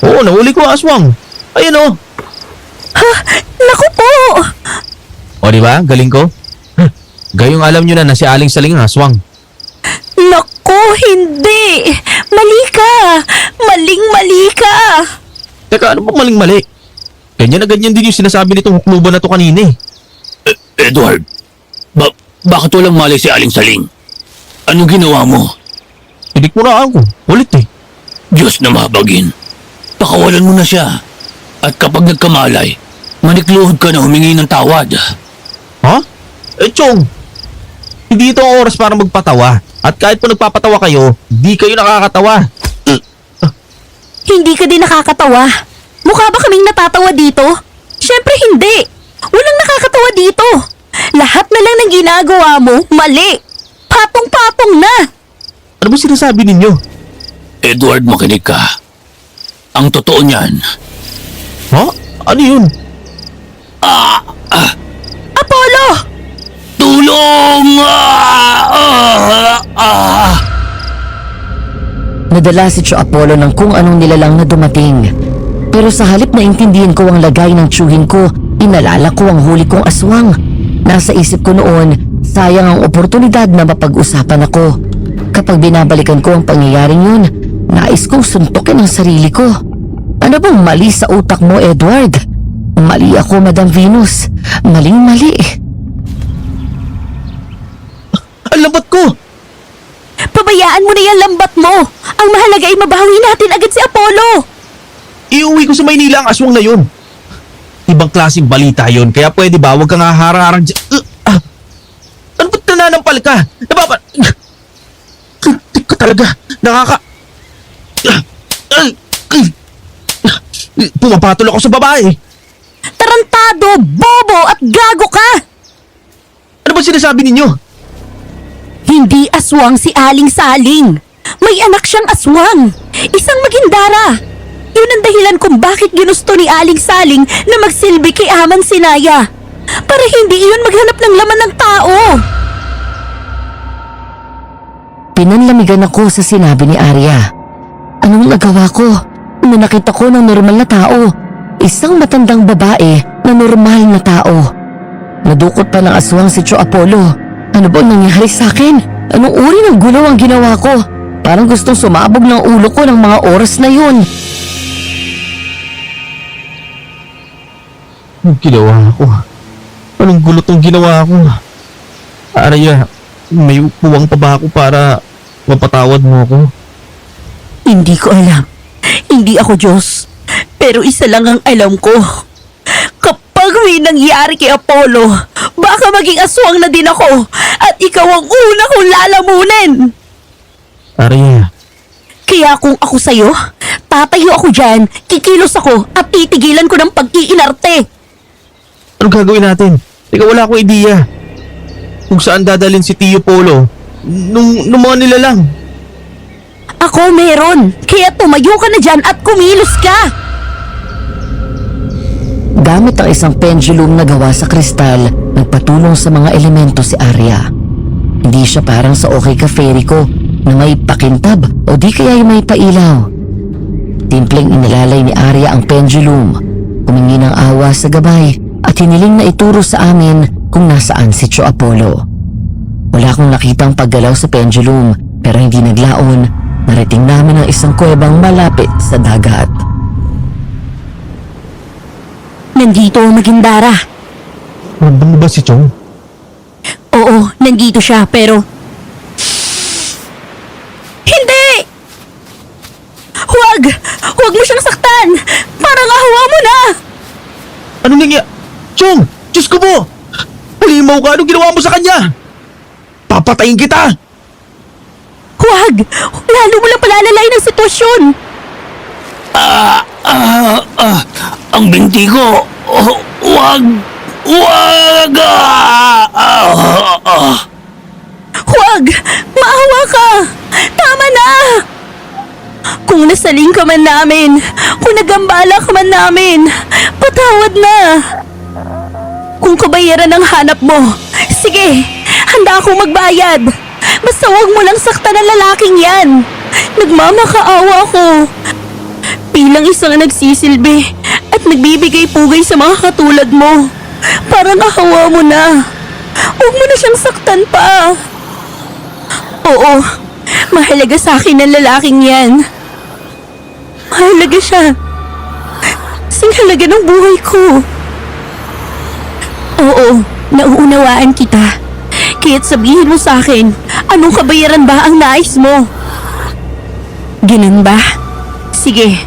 Oo, nahuli ko ang aswang. Ayun o. Naku po! O diba, galing ko? Gayong alam nyo na si Aling Saling ang aswang. Naku, hindi! Mali ka! Maling-mali ka! Teka, ano bang maling-mali? Ganyan na ganyan din yung sinasabi nitong hukluban na to kanina eh. Edward, bakit walang mali si Aling Saling? Anong ginawa mo? Pinikmuraan ko. Ulit eh. Diyos na mabagin. Pakawalan mo na siya. At kapag nagkamalay, manikluhod ka na humingi ng tawad. Ha? Chong! Hindi ito ang oras para magpatawa. At kahit po nagpapatawa kayo, di kayo nakakatawa. Hindi ka din nakakatawa. Mukha ba kaming natatawa dito? Siyempre hindi. Walang nakakatawa dito. Lahat na lang ng ginagawa mo, mali. Patong-patong na. Ano ba sinasabi ninyo? Edward, makinig ka. Ang totoo niyan, Ha? Ano yun? Apollo! tulong! Nadala si Tio Apollo ng kung anong nilalang na dumating. Pero sa halip na intindihin ko ang lagay ng tiyuhin ko, inalala ko ang huli kong aswang. Nasa isip ko noon, sayang ang oportunidad na mapag-usapan ako. Kapag binabalikan ko ang pangyayaring yun, nais kong suntukin ang sarili ko. Ano bang mali sa utak mo, Edward? Mali ako, Madam Venus. Maling-mali. Ang lambat ko! Pabayaan mo na yung lambat mo. Ang mahalaga ay mabawi natin agad si Apollo. Iuwi ko sa Maynila ang aswang na yun. Ibang klaseng balita yun, kaya pwede ba huwag kang haharang-harang dyan? Ano ba't nananampal ka? Hindi ka talaga. Pumapatol ako sa babae. Tarantado, bobo at gago ka. Ano ba sinasabi ninyo? Hindi aswang si Aling Saling. May anak siyang aswang. Isang magindara. Yun ang dahilan kung bakit ginusto ni Aling Saling na magsilbi kay Aman Sinaya. Para hindi iyon maghanap ng laman ng tao. Pinanlamigan ako sa sinabi ni Arya. Anong nagawa ko? Nung nakita ko ng normal na tao. Isang matandang babae na normal na tao. Nadukot pa ng aswang si Tio Apollo. Ano ba nangyari sa akin? Anong uri ng gulaw ang ginawa ko? Parang gustong sumabog ng ulo ko ng mga oras na yun. Anong ginawa ko? Anong gulot ang ginawa ko? Arya, may puwang pa ba ako para mapatawad mo ako? Hindi ko alam. Hindi ako Diyos. Pero isa lang ang alam ko. Kapag may nangyari kay Apollo, baka maging aswang na din ako at ikaw ang una kong lalamunin. Arya, Kaya kung ako sa'yo, tatayo ako dyan, kikilos ako at titigilan ko ng pag-iinarte. anong gagawin natin? Teka, wala akong ideya. Kung saan dadalhin si Tio Polo, nung mga nilalang. Ako meron, kaya tumayo ka na dyan at kumilos ka. Gamit ang isang pendulum na gawa sa kristal, nagpatulong sa mga elemento si Arya. Hindi siya parang sa okay ka fairy ko na may pakintab o di kaya may pailaw. Timpleng inilalay ni Arya ang pendulum, humingi ng awa sa gabay at hiniling na ituro sa amin kung nasaan si Tio Apollo. Wala akong nakitang paggalaw sa pendulum pero hindi naglaon. Narating namin ang isang kuwebang malapit sa dagat. Nandito ang Magindara. Ramdam mo ba si Chong? Oo, nandito siya pero... Hindi! Huwag! Huwag mo siyang saktan! Parang ahawa mo na! Ano nangyari? Chong! Diyos ko po! Halimaw ka! Anong ginawa mo sa kanya? Papatayin kita! Huwag! Lalo mo lang palalalain ang sitwasyon! Ang binti ko! Wag! Wag! Huwag! Maawa ka! Tama na! Kung nasaling ka man namin, kung nagambala ka man namin, patawad na! Kung kabayaran ang hanap mo, sige, handa akong magbayad. Basta huwag mo lang saktan ang lalaking yan. Nagmamakaawa ko. Bilang isang nagsisilbi at nagbibigay pugay sa mga katulad mo, parang ahawa mo na. Huwag mo na siyang saktan pa. Oo, mahalaga sa akin ang lalaking yan. Mahalaga siya. Singhalaga ng buhay ko. Oo, nauunawaan kita. Kaya't sabihin mo sa akin, anong kabayaran ba ang nais mo? Ganun ba? Sige,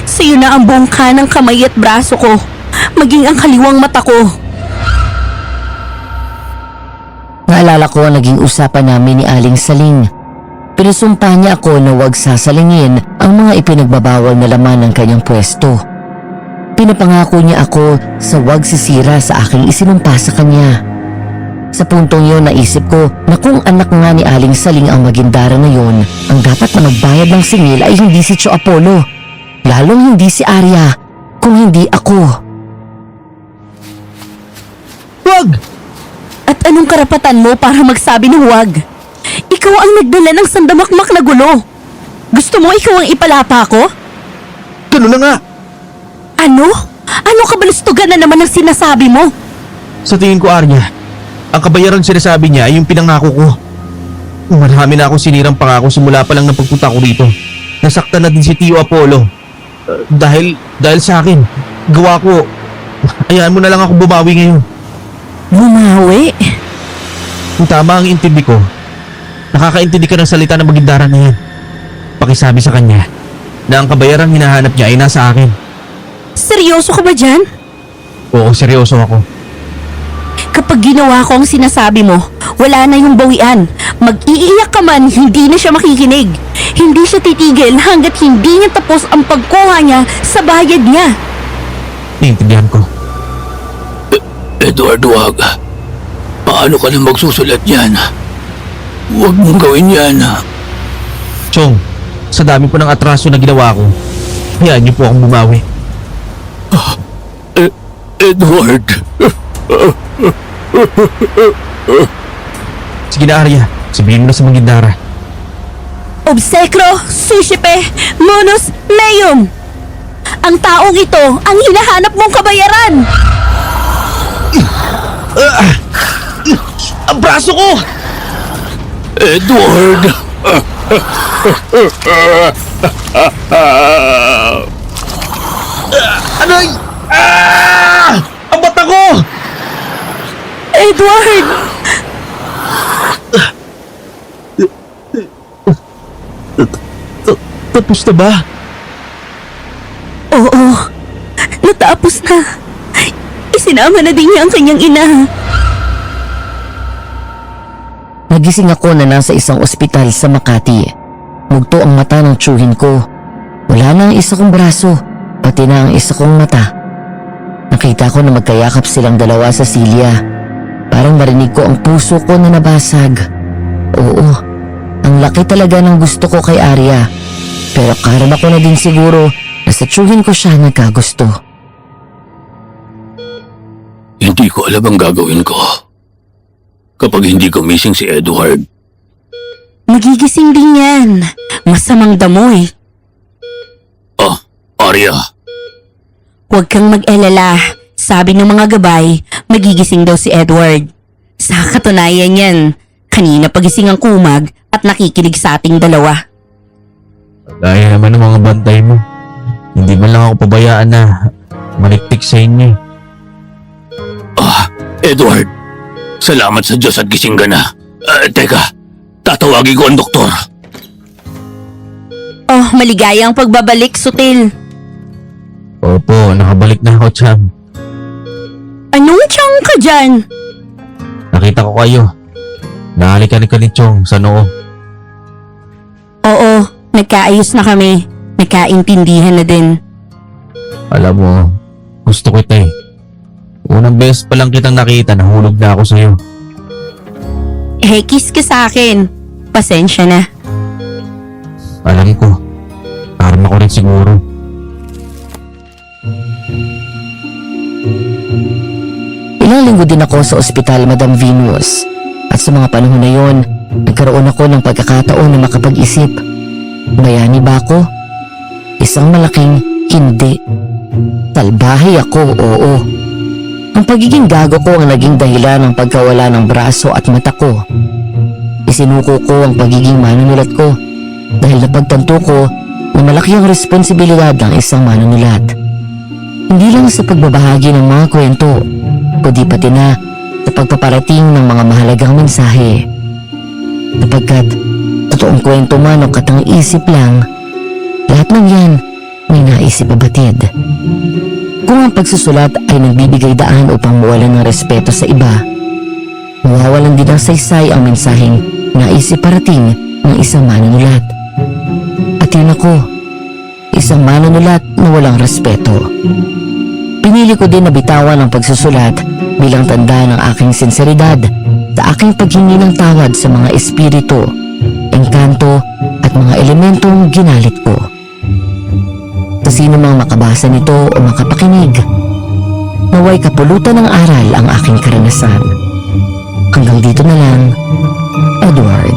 sa'yo na ang buong kanang kamay at braso ko, maging ang kaliwang mata ko. Naalala ko ang naging usapan namin ni Aling Saling. Pinasumpa niya ako na huwag sasalingin ang mga ipinagbabawal na laman ng kanyang pwesto. Pinapangako niya ako sa huwag sisira sa aking isinumpa sa kanya. Sa puntong yun naisip ko na kung anak nga ni Aling Saling ang Magindara na yun, ang dapat na magbayad ng singil ay hindi si Tio Apollo. Lalong hindi si Arya, kung hindi ako. Wag! At anong karapatan mo para magsabi ng huwag? Ikaw ang nagdala ng sandamakmak na gulo. Gusto mo ikaw ang ipalapa ko? Ganun na nga! Ano? Ano kabalustugan na naman ang sinasabi mo? Sa tingin ko, Arya, ang kabayaran sinasabi niya ay yung pinangako ko. Marami na akong sinirang pangako simula pa lang ng pagpunta ko rito. Nasaktan na din si Tio Apollo. Dahil sa akin, gawa ko. Hayaan mo na lang ako bumawi ngayon. Bumawi? Kung tama ang intindi ko, nakakaintindi ka ng salita ng Magindara na yan. Pakisabi sa kanya na ang kabayaran hinahanap niya ay nasa akin. Seryoso ka ba dyan? Oo, seryoso ako. Kapag ginawa ko ang sinasabi mo, wala na yung bawian. Mag-iiyak ka man, hindi na siya makikinig. Hindi siya titigil hanggat hindi niya tapos ang pagkuha niya sa bayad niya. Naiintindihan ko. Edward, wag. Paano ka na magsusulat yan? Huwag mong gawin yan. Chong, sa dami po ng atraso na ginawa ko, hayaan niyo po akong bumawi. Edward. Sige na, Arya. Sabihin mo na sa Magindara. Obsekro, sushipe, munus, meum. Ang taong ito ang hinahanap mong kabayaran. Ang braso ko! Edward. Aray! Ang bata ko! Edward! Tapos na ba? Oo, natapos na. Isinama na din niya ang kanyang ina. Nagising ako na nasa isang ospital sa Makati. Mugto ang mata ng tiyuhin ko. Wala na ang isa kong braso, pati na ang isa kong mata. Nakita ko na magkayakap silang dalawa sa silya. Parang marinig ko ang puso ko na nabasag. Oo, ang laki talaga ng gusto ko kay Arya. Pero karama ko na din siguro na sa tiyuhin ko siya nagkagusto. Hindi ko alam ang gagawin ko. Kapag hindi gumising si Edward. Magigising din yan. Masamang damoy. Arya. Huwag kang mag-alala. Sabi ng mga gabay, magigising daw si Edward. Sa katunayan yan, kanina pagising ang kumag at nakikinig sa ating dalawa. Gaya naman ng mga bantay mo. Hindi man lang ako pabayaan na maliktik sa inyo. Edward, salamat sa Diyos at gising ka na. Teka, tatawagin ko ang doktor. Oh, maligayang pagbabalik, Sutil. Opo, nakabalik na ako, Cham. Anong tiyang ka dyan? Nakita ko kayo. Nahalikan ka ni Chong sa noo. Oo, nagkaayos na kami. Nagkaintindihan na din. Alam mo, gusto kita eh. Unang beses pa lang kitang nakita, nahulog na ako sa'yo. Kiss ka sa akin. Pasensya na. Alam ko. Karma ko rin siguro. Ilang linggo din ako sa ospital, Madam Venus. At sa mga panahon na yon, nagkaroon ako ng pagkakataon na makapag-isip. Bayani ba ako? Isang malaking hindi. Talbahay ako, oo. Ang pagiging gago ko ang naging dahilan ng pagkawala ng braso at mata ko. Isinuko ko ang pagiging manunulat ko dahil napagtanto ko na malaki ang responsibilidad ng isang manunulat. Hindi lang sa pagbabahagi ng mga kwento, kundi pati na sa pagpaparating ng mga mahalagang mensahe. Sapagkat totoong kwento man o katang isip lang, lahat ng yan may naisip abatid. Kung ang pagsusulat ay nagbibigay daan upang mawalan ng respeto sa iba, mawawalan din ng saysay ang mensaheng naisip parating ng isang manunulat. At yun ako, isang manunulat na walang respeto. Pinili ko din na bitawan ang pagsusulat bilang tanda ng aking sinseridad sa aking paghingi ng tawad sa mga espiritu, engkanto at mga elementong ginalit ko. Sa sino mang makabasa nito o makapakinig, naway kapulutan ng aral ang aking karanasan. Hanggang dito na lang, Edward.